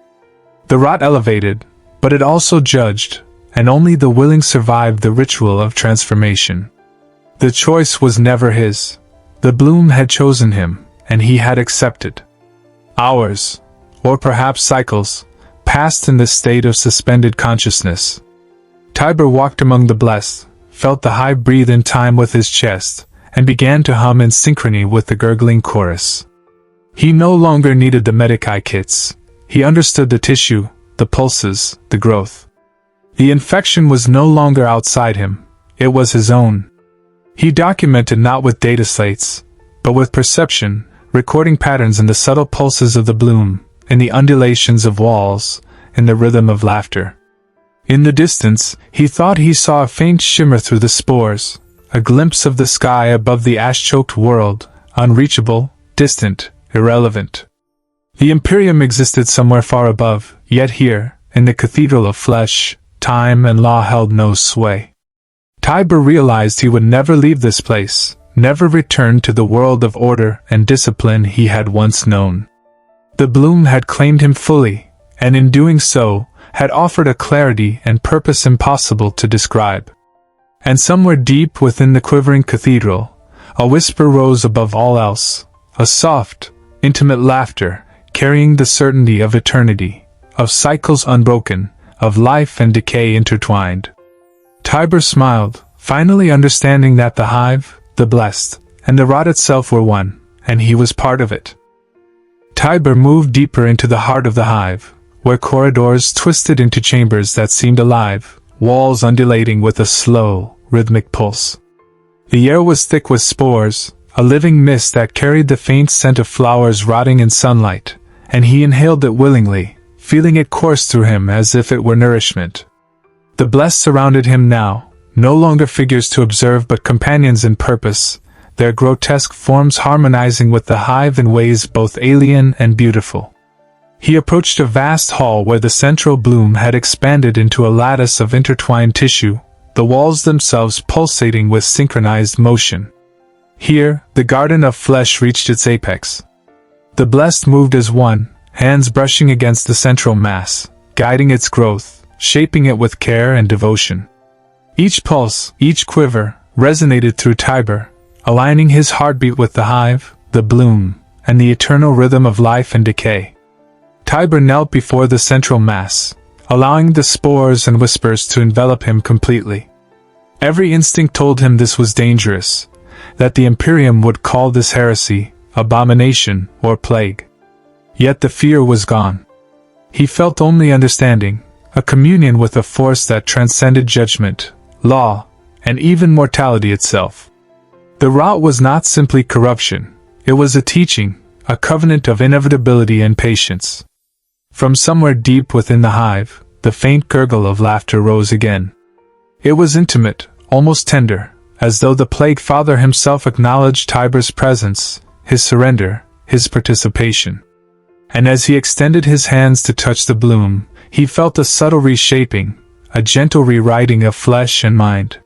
The rot elevated, but it also judged, and only the willing survived the ritual of transformation. The choice was never his. The bloom had chosen him, and he had accepted. Hours, or perhaps cycles, passed in this state of suspended consciousness. Tiber walked among the blessed, felt the hive breathe in time with his chest, and began to hum in synchrony with the gurgling chorus. He no longer needed the medici kits. He understood the tissue, the pulses, the growth. The infection was no longer outside him, it was his own. He documented not with data slates, but with perception, recording patterns in the subtle pulses of the bloom, in the undulations of walls, in the rhythm of laughter. In the distance, he thought he saw a faint shimmer through the spores, a glimpse of the sky above the ash-choked world, unreachable, distant, irrelevant. The Imperium existed somewhere far above, yet here, in the cathedral of flesh, time and law held no sway. Tiber realized he would never leave this place, never return to the world of order and discipline he had once known. The bloom had claimed him fully, and in doing so, had offered a clarity and purpose impossible to describe. And somewhere deep within the quivering cathedral, a whisper rose above all else, a soft, intimate laughter, carrying the certainty of eternity, of cycles unbroken, of life and decay intertwined. Tiber smiled, finally understanding that the hive, the blessed, and the rot itself were one, and he was part of it. Tiber moved deeper into the heart of the hive, where corridors twisted into chambers that seemed alive, walls undulating with a slow, rhythmic pulse. The air was thick with spores, a living mist that carried the faint scent of flowers rotting in sunlight, and he inhaled it willingly, feeling it course through him as if it were nourishment. The blessed surrounded him now, no longer figures to observe but companions in purpose, their grotesque forms harmonizing with the hive in ways both alien and beautiful. He approached a vast hall where the central bloom had expanded into a lattice of intertwined tissue, the walls themselves pulsating with synchronized motion. Here, the garden of flesh reached its apex. The blessed moved as one, hands brushing against the central mass, guiding its growth, shaping it with care and devotion. Each pulse, each quiver, resonated through Tiber, aligning his heartbeat with the hive, the bloom, and the eternal rhythm of life and decay. Tiber knelt before the central mass, allowing the spores and whispers to envelop him completely. Every instinct told him this was dangerous, that the Imperium would call this heresy, abomination, or plague. Yet the fear was gone. He felt only understanding, a communion with a force that transcended judgment, law, and even mortality itself. The rot was not simply corruption, it was a teaching, a covenant of inevitability and patience. From somewhere deep within the hive, the faint gurgle of laughter rose again. It was intimate, almost tender, as though the Plague Father himself acknowledged Tiber's presence, his surrender, his participation. And as he extended his hands to touch the bloom, he felt a subtle reshaping, a gentle rewriting of flesh and mind.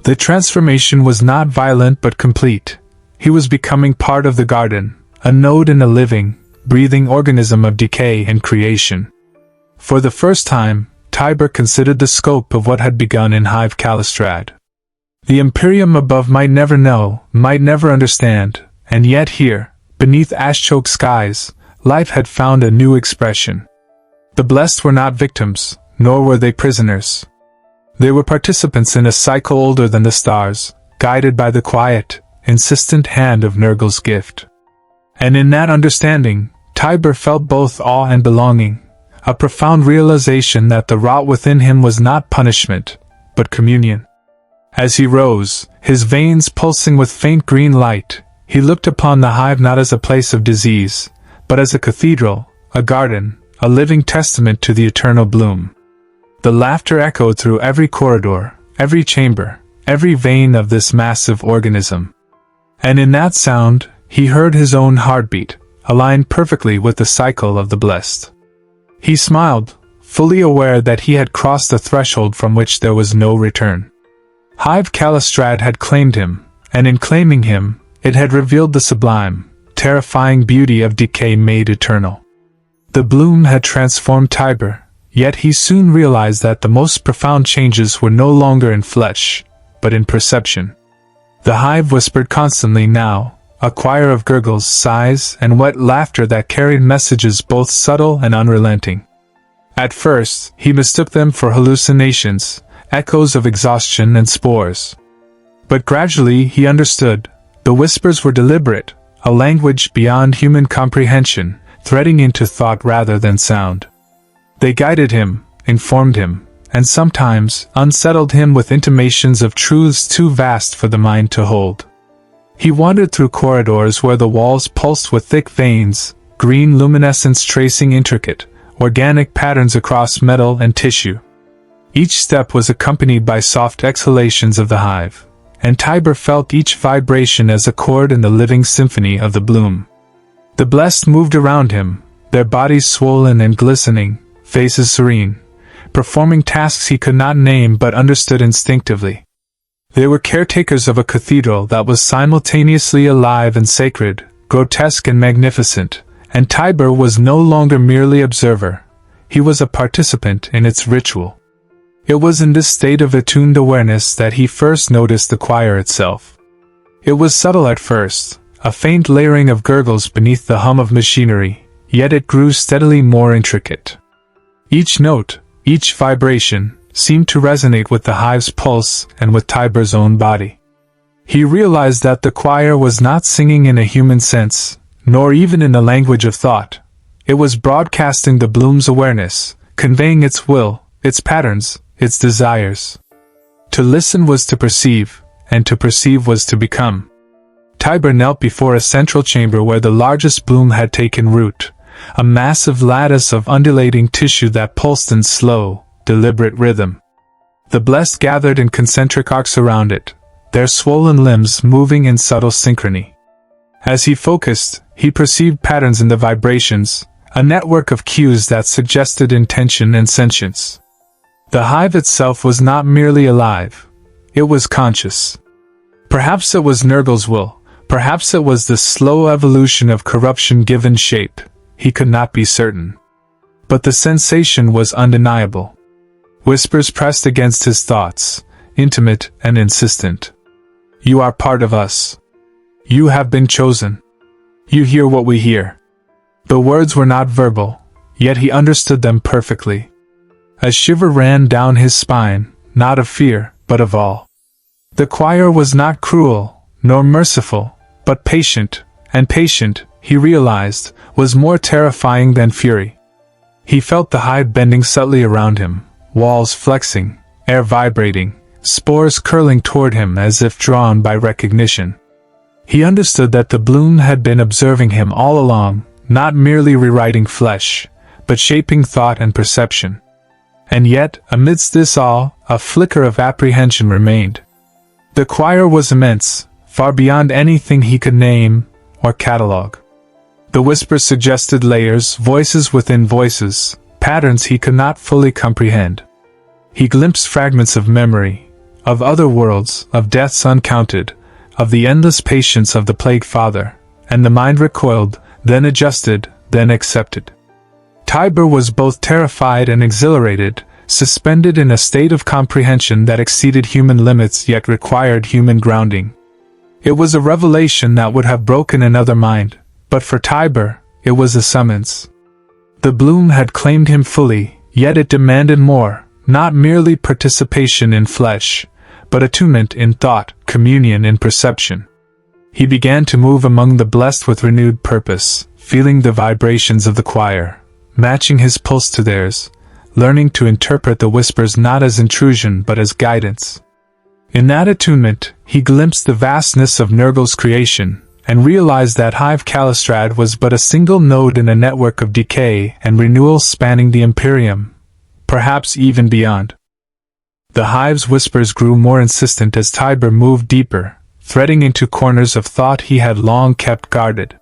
The transformation was not violent but complete. He was becoming part of the garden, a node in a living, breathing organism of decay and creation. For the first time, Tiber considered the scope of what had begun in Hive Kallistrad. The Imperium above might never know, might never understand, and yet here, beneath ash-choked skies, life had found a new expression. The blessed were not victims, nor were they prisoners. They were participants in a cycle older than the stars, guided by the quiet, insistent hand of Nurgle's gift. And in that understanding, Tiber felt both awe and belonging, a profound realization that the rot within him was not punishment, but communion. As he rose, his veins pulsing with faint green light, he looked upon the hive not as a place of disease, but as a cathedral, a garden, a living testament to the eternal bloom. The laughter echoed through every corridor, every chamber, every vein of this massive organism. And in that sound, he heard his own heartbeat, aligned perfectly with the cycle of the blessed. He smiled, fully aware that he had crossed a threshold from which there was no return. Hive Kallistrad had claimed him, and in claiming him, it had revealed the sublime, terrifying beauty of decay made eternal. The bloom had transformed Tiber, yet he soon realized that the most profound changes were no longer in flesh, but in perception. The hive whispered constantly now, a choir of gurgles, sighs, and wet laughter that carried messages both subtle and unrelenting. At first, he mistook them for hallucinations, echoes of exhaustion and spores. But gradually he understood, the whispers were deliberate, a language beyond human comprehension, threading into thought rather than sound. They guided him, informed him, and sometimes unsettled him with intimations of truths too vast for the mind to hold. He wandered through corridors where the walls pulsed with thick veins, green luminescence tracing intricate, organic patterns across metal and tissue. Each step was accompanied by soft exhalations of the hive, and Tiber felt each vibration as a chord in the living symphony of the bloom. The blessed moved around him, their bodies swollen and glistening, faces serene, performing tasks he could not name but understood instinctively. They were caretakers of a cathedral that was simultaneously alive and sacred, grotesque and magnificent, and Tiber was no longer merely observer. He was a participant in its ritual. It was in this state of attuned awareness that he first noticed the choir itself. It was subtle at first, a faint layering of gurgles beneath the hum of machinery, yet it grew steadily more intricate. Each note, each vibration, seemed to resonate with the hive's pulse and with Tiber's own body. He realized that the choir was not singing in a human sense, nor even in the language of thought. It was broadcasting the bloom's awareness, conveying its will, its patterns, its desires. To listen was to perceive, and to perceive was to become. Tiber knelt before a central chamber where the largest bloom had taken root, a massive lattice of undulating tissue that pulsed in slow, deliberate rhythm. The blessed gathered in concentric arcs around it, their swollen limbs moving in subtle synchrony. As he focused, he perceived patterns in the vibrations, a network of cues that suggested intention and sentience. The hive itself was not merely alive, it was conscious. Perhaps it was Nurgle's will, perhaps it was the slow evolution of corruption given shape, he could not be certain. But the sensation was undeniable. Whispers pressed against his thoughts, intimate and insistent. You are part of us. You have been chosen. You hear what we hear. The words were not verbal, yet he understood them perfectly. A shiver ran down his spine, not of fear, but of awe. The choir was not cruel, nor merciful, but patient, and patient, he realized, was more terrifying than fury. He felt the hive bending subtly around him, walls flexing, air vibrating, spores curling toward him as if drawn by recognition. He understood that the bloom had been observing him all along, not merely rewriting flesh, but shaping thought and perception. And yet, amidst this awe, a flicker of apprehension remained. The choir was immense, far beyond anything he could name or catalog. The whispers suggested layers, voices within voices, patterns he could not fully comprehend. He glimpsed fragments of memory, of other worlds, of deaths uncounted, of the endless patience of the Plague Father, and the mind recoiled, then adjusted, then accepted. Tiber was both terrified and exhilarated, suspended in a state of comprehension that exceeded human limits yet required human grounding. It was a revelation that would have broken another mind, but for Tiber, it was a summons. The bloom had claimed him fully, yet it demanded more, not merely participation in flesh, but attunement in thought, communion in perception. He began to move among the blessed with renewed purpose, feeling the vibrations of the choir, matching his pulse to theirs, learning to interpret the whispers not as intrusion but as guidance. In that attunement, he glimpsed the vastness of Nurgle's creation, and realized that Hive Kallistrad was but a single node in a network of decay and renewal spanning the Imperium, perhaps even beyond. The hive's whispers grew more insistent as Tiber moved deeper, threading into corners of thought he had long kept guarded.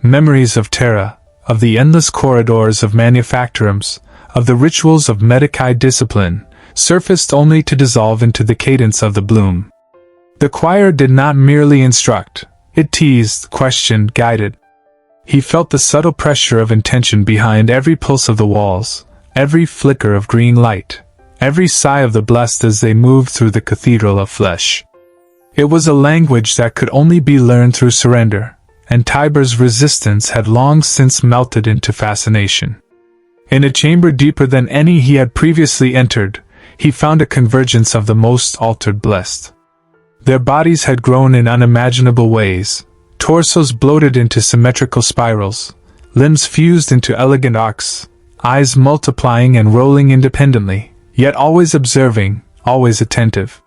Memories of Terra, of the endless corridors of manufactorums, of the rituals of Medicae discipline, surfaced only to dissolve into the cadence of the bloom. The choir did not merely instruct, it teased, questioned, guided. He felt the subtle pressure of intention behind every pulse of the walls, every flicker of green light, every sigh of the blessed as they moved through the cathedral of flesh. It was a language that could only be learned through surrender, and Tiber's resistance had long since melted into fascination. In a chamber deeper than any he had previously entered, he found a convergence of the most altered blessed. Their bodies had grown in unimaginable ways, torsos bloated into symmetrical spirals, limbs fused into elegant arcs, eyes multiplying and rolling independently, yet always observing, always attentive.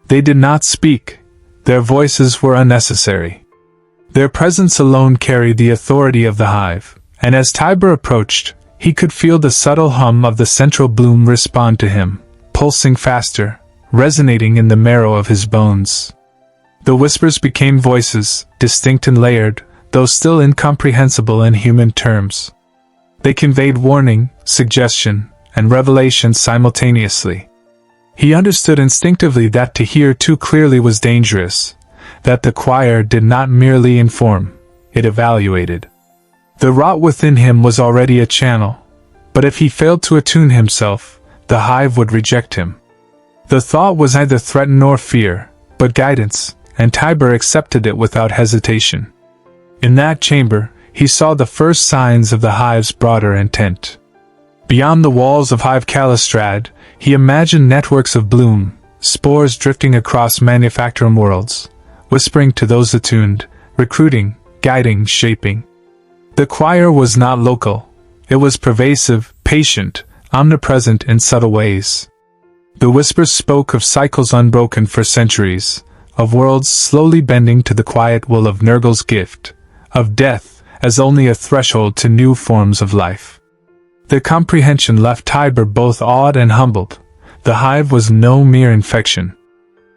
They did not speak, their voices were unnecessary. Their presence alone carried the authority of the hive, and as Tiber approached, he could feel the subtle hum of the central bloom respond to him, pulsing faster, resonating in the marrow of his bones. The whispers became voices, distinct and layered, though still incomprehensible in human terms. They conveyed warning, suggestion, and revelation simultaneously. He understood instinctively that to hear too clearly was dangerous, that the choir did not merely inform, it evaluated. The rot within him was already a channel, but if he failed to attune himself, the hive would reject him. The thought was neither threat nor fear, but guidance, and Tiber accepted it without hesitation. In that chamber, he saw the first signs of the hive's broader intent. Beyond the walls of Hive Kallistrad, he imagined networks of bloom, spores drifting across manufacturing worlds, whispering to those attuned, recruiting, guiding, shaping. The choir was not local. It was pervasive, patient, omnipresent in subtle ways. The whispers spoke of cycles unbroken for centuries, of worlds slowly bending to the quiet will of Nurgle's gift, of death as only a threshold to new forms of life. The comprehension left Tiber both awed and humbled. The hive was no mere infection.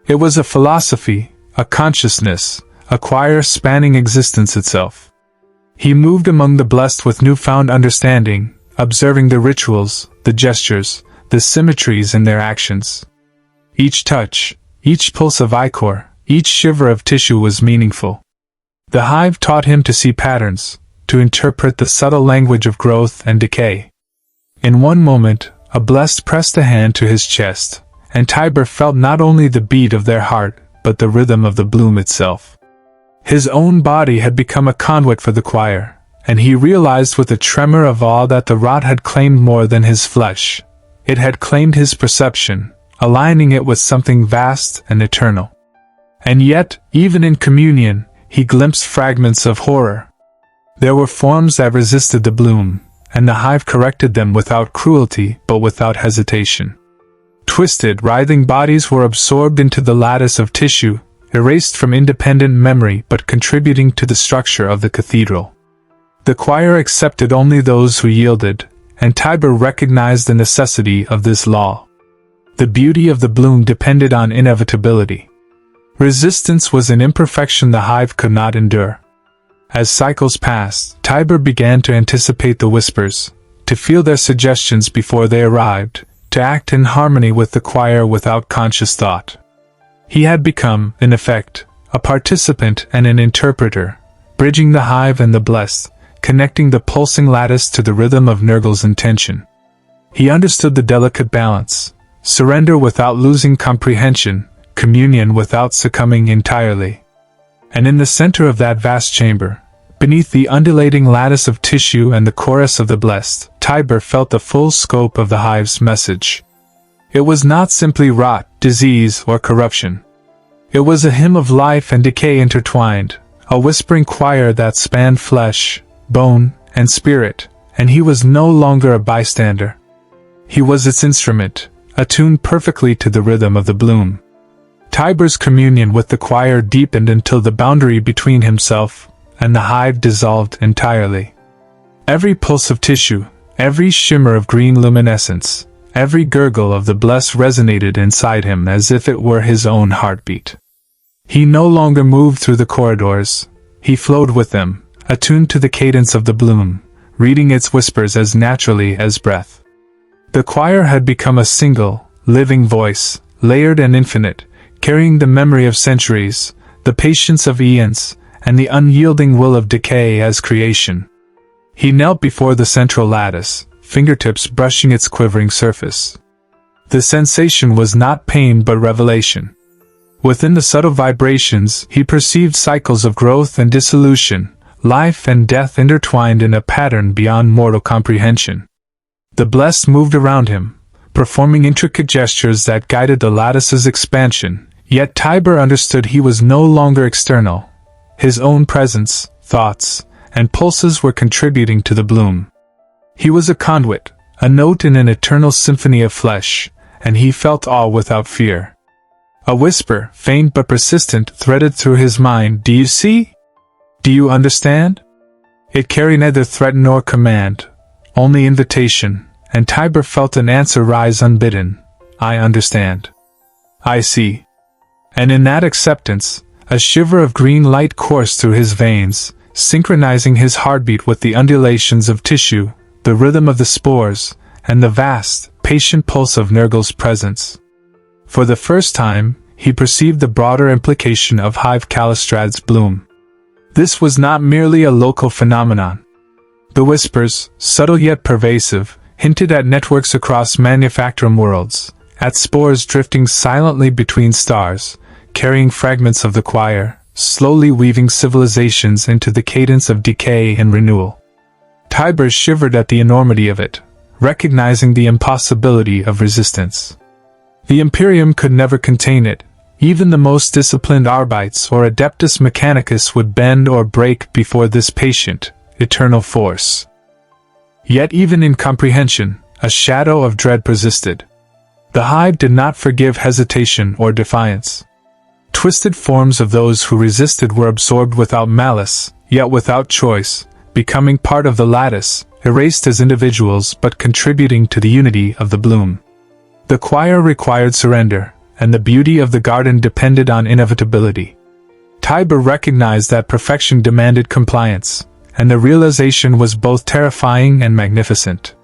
It was a philosophy, a consciousness, a choir spanning existence itself. He moved among the blessed with newfound understanding, observing the rituals, the gestures, the symmetries in their actions. Each touch, each pulse of ichor, each shiver of tissue was meaningful. The hive taught him to see patterns, to interpret the subtle language of growth and decay. In one moment, a blessed pressed a hand to his chest, and Tiber felt not only the beat of their heart, but the rhythm of the bloom itself. His own body had become a conduit for the choir, and he realized with a tremor of awe that the rot had claimed more than his flesh. It had claimed his perception, aligning it with something vast and eternal. And yet, even in communion, he glimpsed fragments of horror. There were forms that resisted the bloom, and the hive corrected them without cruelty but without hesitation. Twisted, writhing bodies were absorbed into the lattice of tissue, erased from independent memory but contributing to the structure of the cathedral. The choir accepted only those who yielded, and Tiber recognized the necessity of this law. The beauty of the bloom depended on inevitability. Resistance was an imperfection the hive could not endure. As cycles passed, Tiber began to anticipate the whispers, to feel their suggestions before they arrived, to act in harmony with the choir without conscious thought. He had become, in effect, a participant and an interpreter, bridging the hive and the blessed, connecting the pulsing lattice to the rhythm of Nurgle's intention. He understood the delicate balance, surrender without losing comprehension, communion without succumbing entirely. And in the center of that vast chamber, beneath the undulating lattice of tissue and the chorus of the blessed, Tiber felt the full scope of the hive's message. It was not simply rot, disease, or corruption. It was a hymn of life and decay intertwined, a whispering choir that spanned flesh, bone, and spirit, and he was no longer a bystander. He was its instrument, attuned perfectly to the rhythm of the bloom. Tiber's communion with the choir deepened until the boundary between himself and the hive dissolved entirely. Every pulse of tissue, every shimmer of green luminescence, every gurgle of the blessed resonated inside him as if it were his own heartbeat. He no longer moved through the corridors, he flowed with them, attuned to the cadence of the bloom, reading its whispers as naturally as breath. The choir had become a single, living voice, layered and infinite, carrying the memory of centuries, the patience of eons, and the unyielding will of decay as creation. He knelt before the central lattice, fingertips brushing its quivering surface. The sensation was not pain but revelation. Within the subtle vibrations, he perceived cycles of growth and dissolution, life and death intertwined in a pattern beyond mortal comprehension. The blessed moved around him, performing intricate gestures that guided the lattice's expansion, yet Tiber understood he was no longer external. His own presence, thoughts, and pulses were contributing to the bloom. He was a conduit, a note in an eternal symphony of flesh, and he felt awe without fear. A whisper, faint but persistent, threaded through his mind. "Do you see? Do you understand?" It carried neither threat nor command, only invitation, and Tiber felt an answer rise unbidden. "I understand. I see." And in that acceptance, a shiver of green light coursed through his veins, synchronizing his heartbeat with the undulations of tissue, the rhythm of the spores, and the vast, patient pulse of Nurgle's presence. For the first time, he perceived the broader implication of Hive Kallistrad's bloom. This was not merely a local phenomenon. The whispers, subtle yet pervasive, hinted at networks across manufacturum worlds, at spores drifting silently between stars, carrying fragments of the choir, slowly weaving civilizations into the cadence of decay and renewal. Tiber shivered at the enormity of it, recognizing the impossibility of resistance. The Imperium could never contain it. Even the most disciplined Arbites or Adeptus Mechanicus would bend or break before this patient, eternal force. Yet even in comprehension, a shadow of dread persisted. The Hive did not forgive hesitation or defiance. Twisted forms of those who resisted were absorbed without malice, yet without choice, becoming part of the lattice, erased as individuals but contributing to the unity of the bloom. The choir required surrender, and the beauty of the garden depended on inevitability. Tiber recognized that perfection demanded compliance, and the realization was both terrifying and magnificent.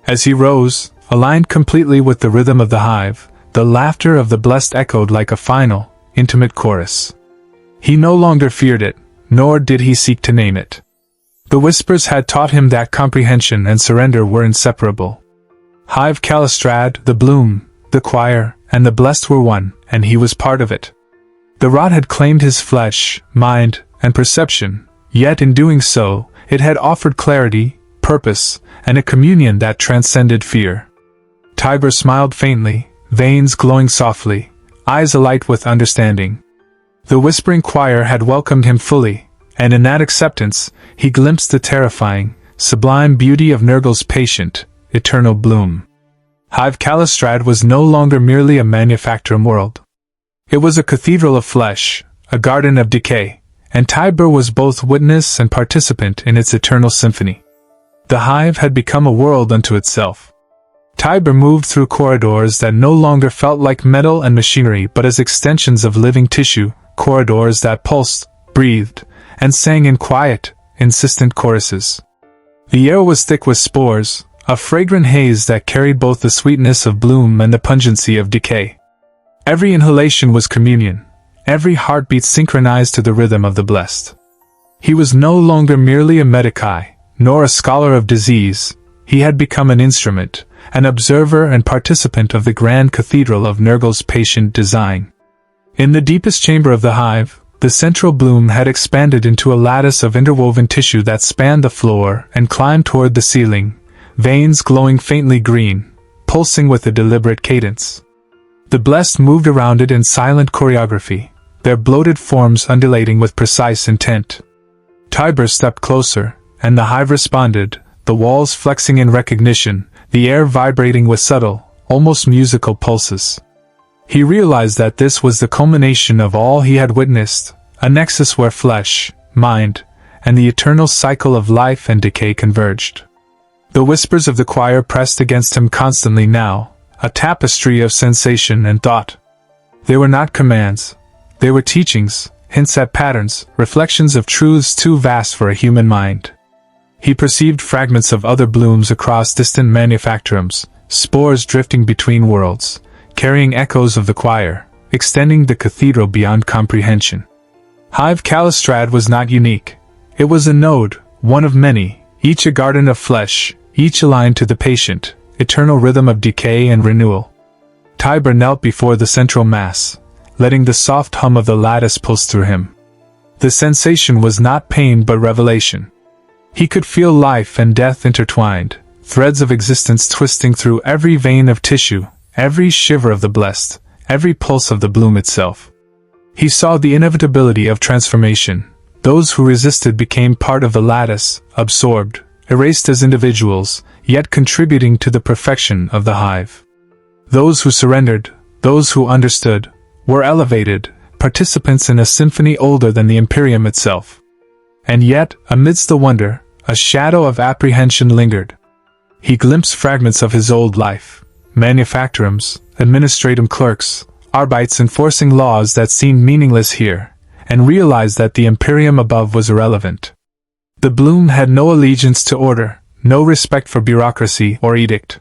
As he rose, aligned completely with the rhythm of the Hive, the laughter of the blessed echoed like a final, intimate chorus. He no longer feared it, nor did he seek to name it. The whispers had taught him that comprehension and surrender were inseparable. Hive Kallistrad, the bloom, the choir, and the blessed were one, and he was part of it. The rot had claimed his flesh, mind, and perception, yet in doing so, it had offered clarity, purpose, and a communion that transcended fear. Tiber smiled faintly, veins glowing softly, eyes alight with understanding. The whispering choir had welcomed him fully, and in that acceptance, he glimpsed the terrifying, sublime beauty of Nurgle's patient, eternal bloom. Hive Kallistrad was no longer merely a manufacturum world. It was a cathedral of flesh, a garden of decay, and Tiber was both witness and participant in its eternal symphony. The Hive had become a world unto itself. Tiber moved through corridors that no longer felt like metal and machinery but as extensions of living tissue, corridors that pulsed, breathed, and sang in quiet, insistent choruses. The air was thick with spores, a fragrant haze that carried both the sweetness of bloom and the pungency of decay. Every inhalation was communion, every heartbeat synchronized to the rhythm of the blessed. He was no longer merely a medici, nor a scholar of disease. He had become an instrument, an observer and participant of the grand cathedral of Nurgle's patient design. In the deepest chamber of the Hive, the central bloom had expanded into a lattice of interwoven tissue that spanned the floor and climbed toward the ceiling, veins glowing faintly green, pulsing with a deliberate cadence. The blessed moved around it in silent choreography, their bloated forms undulating with precise intent. Tiber stepped closer, and the Hive responded, the walls flexing in recognition, the air vibrating with subtle, almost musical pulses. He realized that this was the culmination of all he had witnessed, a nexus where flesh, mind, and the eternal cycle of life and decay converged. The whispers of the choir pressed against him constantly now, a tapestry of sensation and thought. They were not commands. They were teachings, hints at patterns, reflections of truths too vast for a human mind. He perceived fragments of other blooms across distant manufacturums, spores drifting between worlds, carrying echoes of the choir, extending the cathedral beyond comprehension. Hive Kallistrad was not unique. It was a node, one of many, each a garden of flesh, each aligned to the patient, eternal rhythm of decay and renewal. Tiber knelt before the central mass, letting the soft hum of the lattice pulse through him. The sensation was not pain but revelation. He could feel life and death intertwined, threads of existence twisting through every vein of tissue, every shiver of the blessed, every pulse of the bloom itself. He saw the inevitability of transformation. Those who resisted became part of the lattice, absorbed, erased as individuals, yet contributing to the perfection of the Hive. Those who surrendered, those who understood, were elevated, participants in a symphony older than the Imperium itself. And yet, amidst the wonder, a shadow of apprehension lingered. He glimpsed fragments of his old life, manufacturums, administratum clerks, Arbites enforcing laws that seemed meaningless here, and realized that the Imperium above was irrelevant. The bloom had no allegiance to order, no respect for bureaucracy or edict.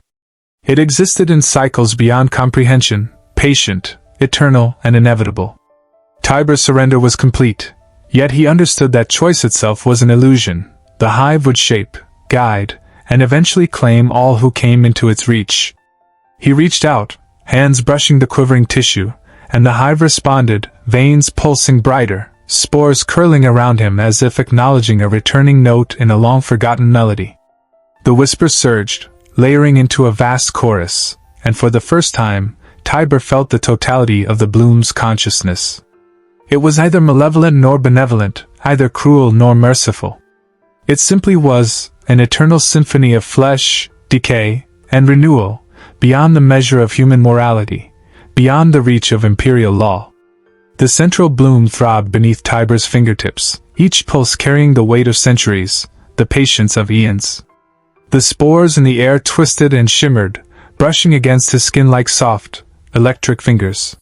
It existed in cycles beyond comprehension, patient, eternal, and inevitable. Tiber's surrender was complete, yet he understood that choice itself was an illusion. The Hive would shape, guide, and eventually claim all who came into its reach. He reached out, hands brushing the quivering tissue, and the hive responded, veins pulsing brighter, spores curling around him as if acknowledging a returning note in a long-forgotten melody. The whispers surged, layering into a vast chorus, and for the first time, Tiber felt the totality of the bloom's consciousness. It was neither malevolent nor benevolent, either cruel nor merciful. It simply was an eternal symphony of flesh, decay, and renewal, beyond the measure of human morality, beyond the reach of imperial law. The central bloom throbbed beneath Tiber's fingertips, each pulse carrying the weight of centuries, the patience of eons. The spores in the air twisted and shimmered, brushing against his skin like soft, electric fingers.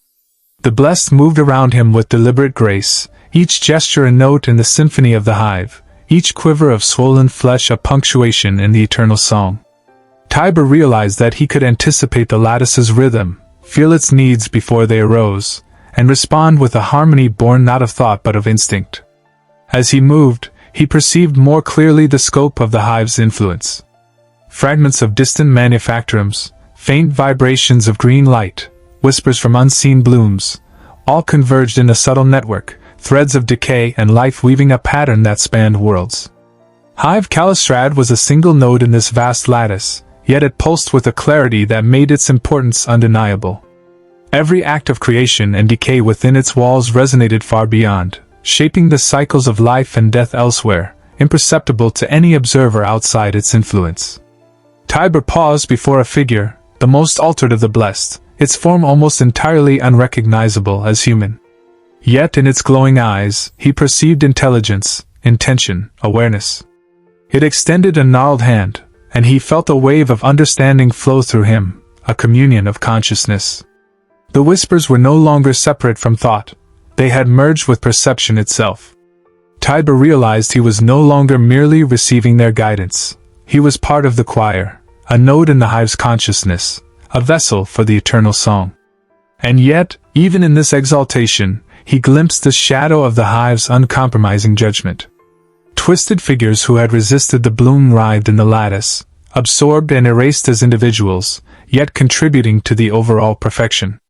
The blessed moved around him with deliberate grace, each gesture a note in the symphony of the hive, each quiver of swollen flesh a punctuation in the eternal song. Tiber realized that he could anticipate the lattice's rhythm, feel its needs before they arose, and respond with a harmony born not of thought but of instinct. As he moved, he perceived more clearly the scope of the hive's influence. Fragments of distant manufactorums, faint vibrations of green light, whispers from unseen blooms, all converged in a subtle network, threads of decay and life weaving a pattern that spanned worlds. Hive Kallistrad was a single node in this vast lattice, yet it pulsed with a clarity that made its importance undeniable. Every act of creation and decay within its walls resonated far beyond, shaping the cycles of life and death elsewhere, imperceptible to any observer outside its influence. Tiber paused before a figure, the most altered of the blessed, its form almost entirely unrecognizable as human. Yet in its glowing eyes, he perceived intelligence, intention, awareness. It extended a gnarled hand, and he felt a wave of understanding flow through him, a communion of consciousness. The whispers were no longer separate from thought, they had merged with perception itself. Tiber realized he was no longer merely receiving their guidance. He was part of the choir, a node in the hive's consciousness, a vessel for the eternal song. And yet, even in this exaltation, he glimpsed the shadow of the hive's uncompromising judgment. Twisted figures who had resisted the bloom writhed in the lattice, absorbed and erased as individuals, yet contributing to the overall perfection.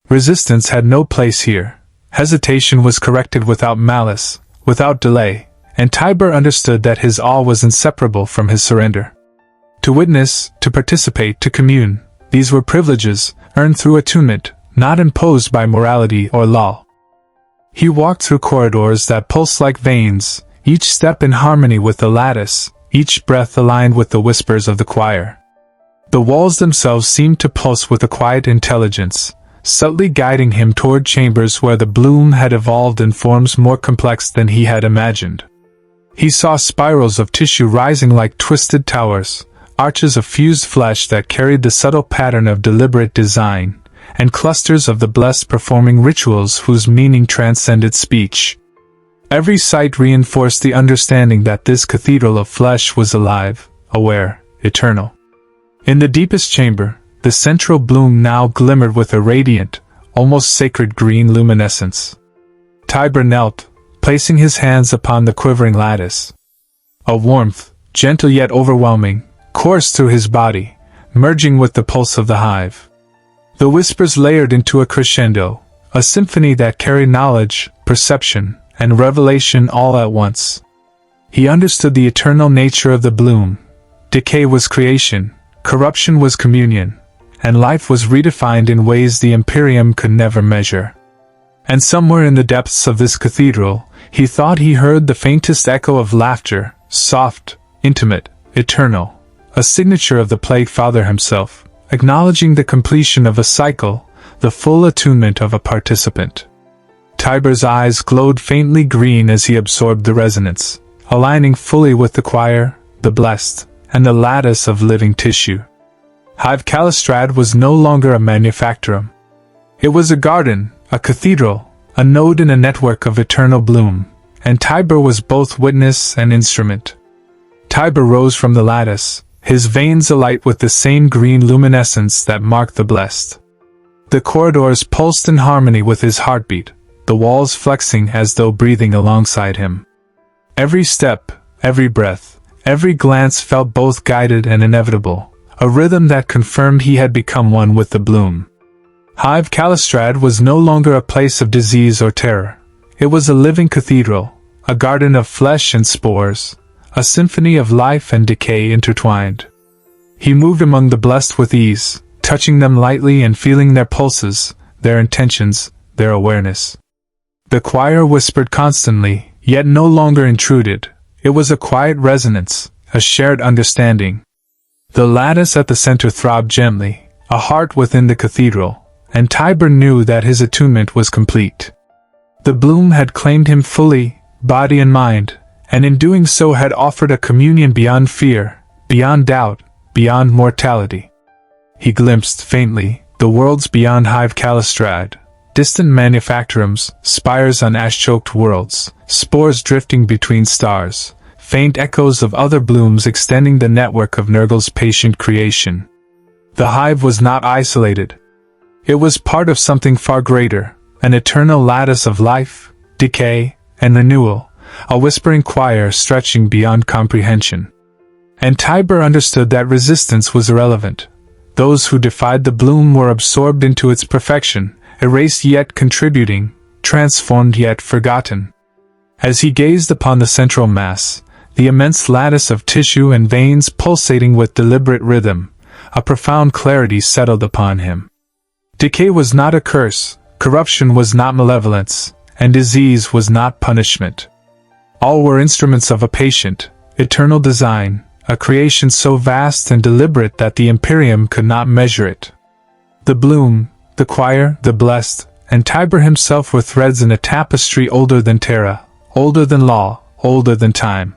Resistance had no place here. Hesitation was corrected without malice, without delay, and Tiber understood that his awe was inseparable from his surrender. To witness, to participate, to commune, these were privileges, earned through attunement, not imposed by morality or law. He walked through corridors that pulsed like veins, each step in harmony with the lattice, each breath aligned with the whispers of the choir. The walls themselves seemed to pulse with a quiet intelligence, subtly guiding him toward chambers where the bloom had evolved in forms more complex than he had imagined. He saw spirals of tissue rising like twisted towers, arches of fused flesh that carried the subtle pattern of deliberate design, and clusters of the blessed performing rituals whose meaning transcended speech. Every sight reinforced the understanding that this cathedral of flesh was alive, aware, eternal. In the deepest chamber, the central bloom now glimmered with a radiant, almost sacred green luminescence. Tiber knelt, placing his hands upon the quivering lattice. A warmth, gentle yet overwhelming, coursed through his body, merging with the pulse of the hive. The whispers layered into a crescendo, a symphony that carried knowledge, perception, and revelation all at once. He understood the eternal nature of the bloom. Decay was creation, corruption was communion, and life was redefined in ways the Imperium could never measure. And somewhere in the depths of this cathedral, he thought he heard the faintest echo of laughter, soft, intimate, eternal, a signature of the Plague Father himself, acknowledging the completion of a cycle, the full attunement of a participant. Tiber's eyes glowed faintly green as he absorbed the resonance, aligning fully with the choir, the blessed, and the lattice of living tissue. Hive Kallistrad was no longer a manufactorum. It was a garden, a cathedral, a node in a network of eternal bloom, and Tiber was both witness and instrument. Tiber rose from the lattice, his veins alight with the same green luminescence that marked the blessed. The corridors pulsed in harmony with his heartbeat, the walls flexing as though breathing alongside him. Every step, every breath, Every glance felt both guided and inevitable, a rhythm that confirmed he had become one with the bloom. Hive Kallistrad was no longer a place of disease or terror. It was a living cathedral, a garden of flesh and spores, a symphony of life and decay intertwined. He moved among the blessed with ease, touching them lightly and feeling their pulses, their intentions, their awareness. The choir whispered constantly, yet no longer intruded. It was a quiet resonance, a shared understanding. The lattice at the center throbbed gently, a heart within the cathedral, and Tiber knew that his attunement was complete. The bloom had claimed him fully, body and mind, and in doing so had offered a communion beyond fear, beyond doubt, beyond mortality. He glimpsed, faintly, the worlds beyond Hive Kallistrad, distant manufactorums, spires on ash-choked worlds, spores drifting between stars, faint echoes of other blooms extending the network of Nurgle's patient creation. The hive was not isolated. It was part of something far greater, an eternal lattice of life, decay, and renewal, a whispering choir stretching beyond comprehension. And Tiber understood that resistance was irrelevant. Those who defied the bloom were absorbed into its perfection, erased yet contributing, transformed yet forgotten. As he gazed upon the central mass, the immense lattice of tissue and veins pulsating with deliberate rhythm, a profound clarity settled upon him. Decay was not a curse, corruption was not malevolence, and disease was not punishment. All were instruments of a patient, eternal design, a creation so vast and deliberate that the Imperium could not measure it. The bloom, the choir, the blessed, and Tiber himself were threads in a tapestry older than Terra, older than law, older than time.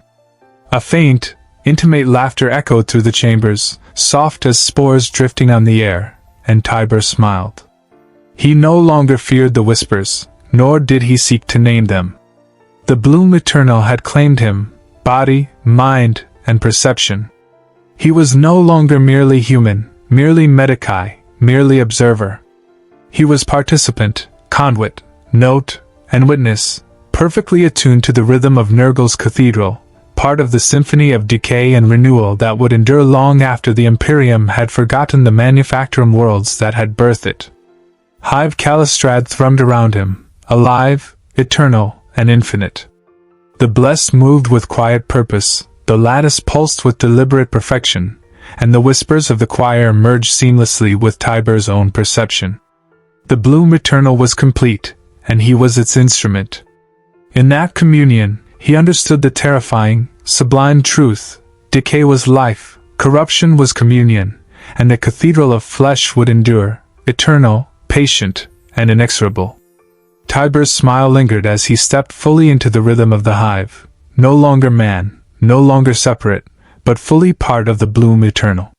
A faint, intimate laughter echoed through the chambers, soft as spores drifting on the air, and Tiber smiled. He no longer feared the whispers, nor did he seek to name them. The bloom eternal had claimed him, body, mind, and perception. He was no longer merely human, merely medici, merely observer. He was participant, conduit, note, and witness, perfectly attuned to the rhythm of Nurgle's cathedral, part of the symphony of decay and renewal that would endure long after the Imperium had forgotten the manufactorum worlds that had birthed it. Hive Kallistrad thrummed around him, alive, eternal, and infinite. The blessed moved with quiet purpose, the lattice pulsed with deliberate perfection, and the whispers of the choir merged seamlessly with Tiber's own perception. The bloom eternal was complete, and he was its instrument. In that communion, he understood the terrifying, sublime truth: decay was life, corruption was communion, and the cathedral of flesh would endure, eternal, patient, and inexorable. Tiber's smile lingered as he stepped fully into the rhythm of the hive, no longer man, no longer separate, but fully part of the bloom eternal.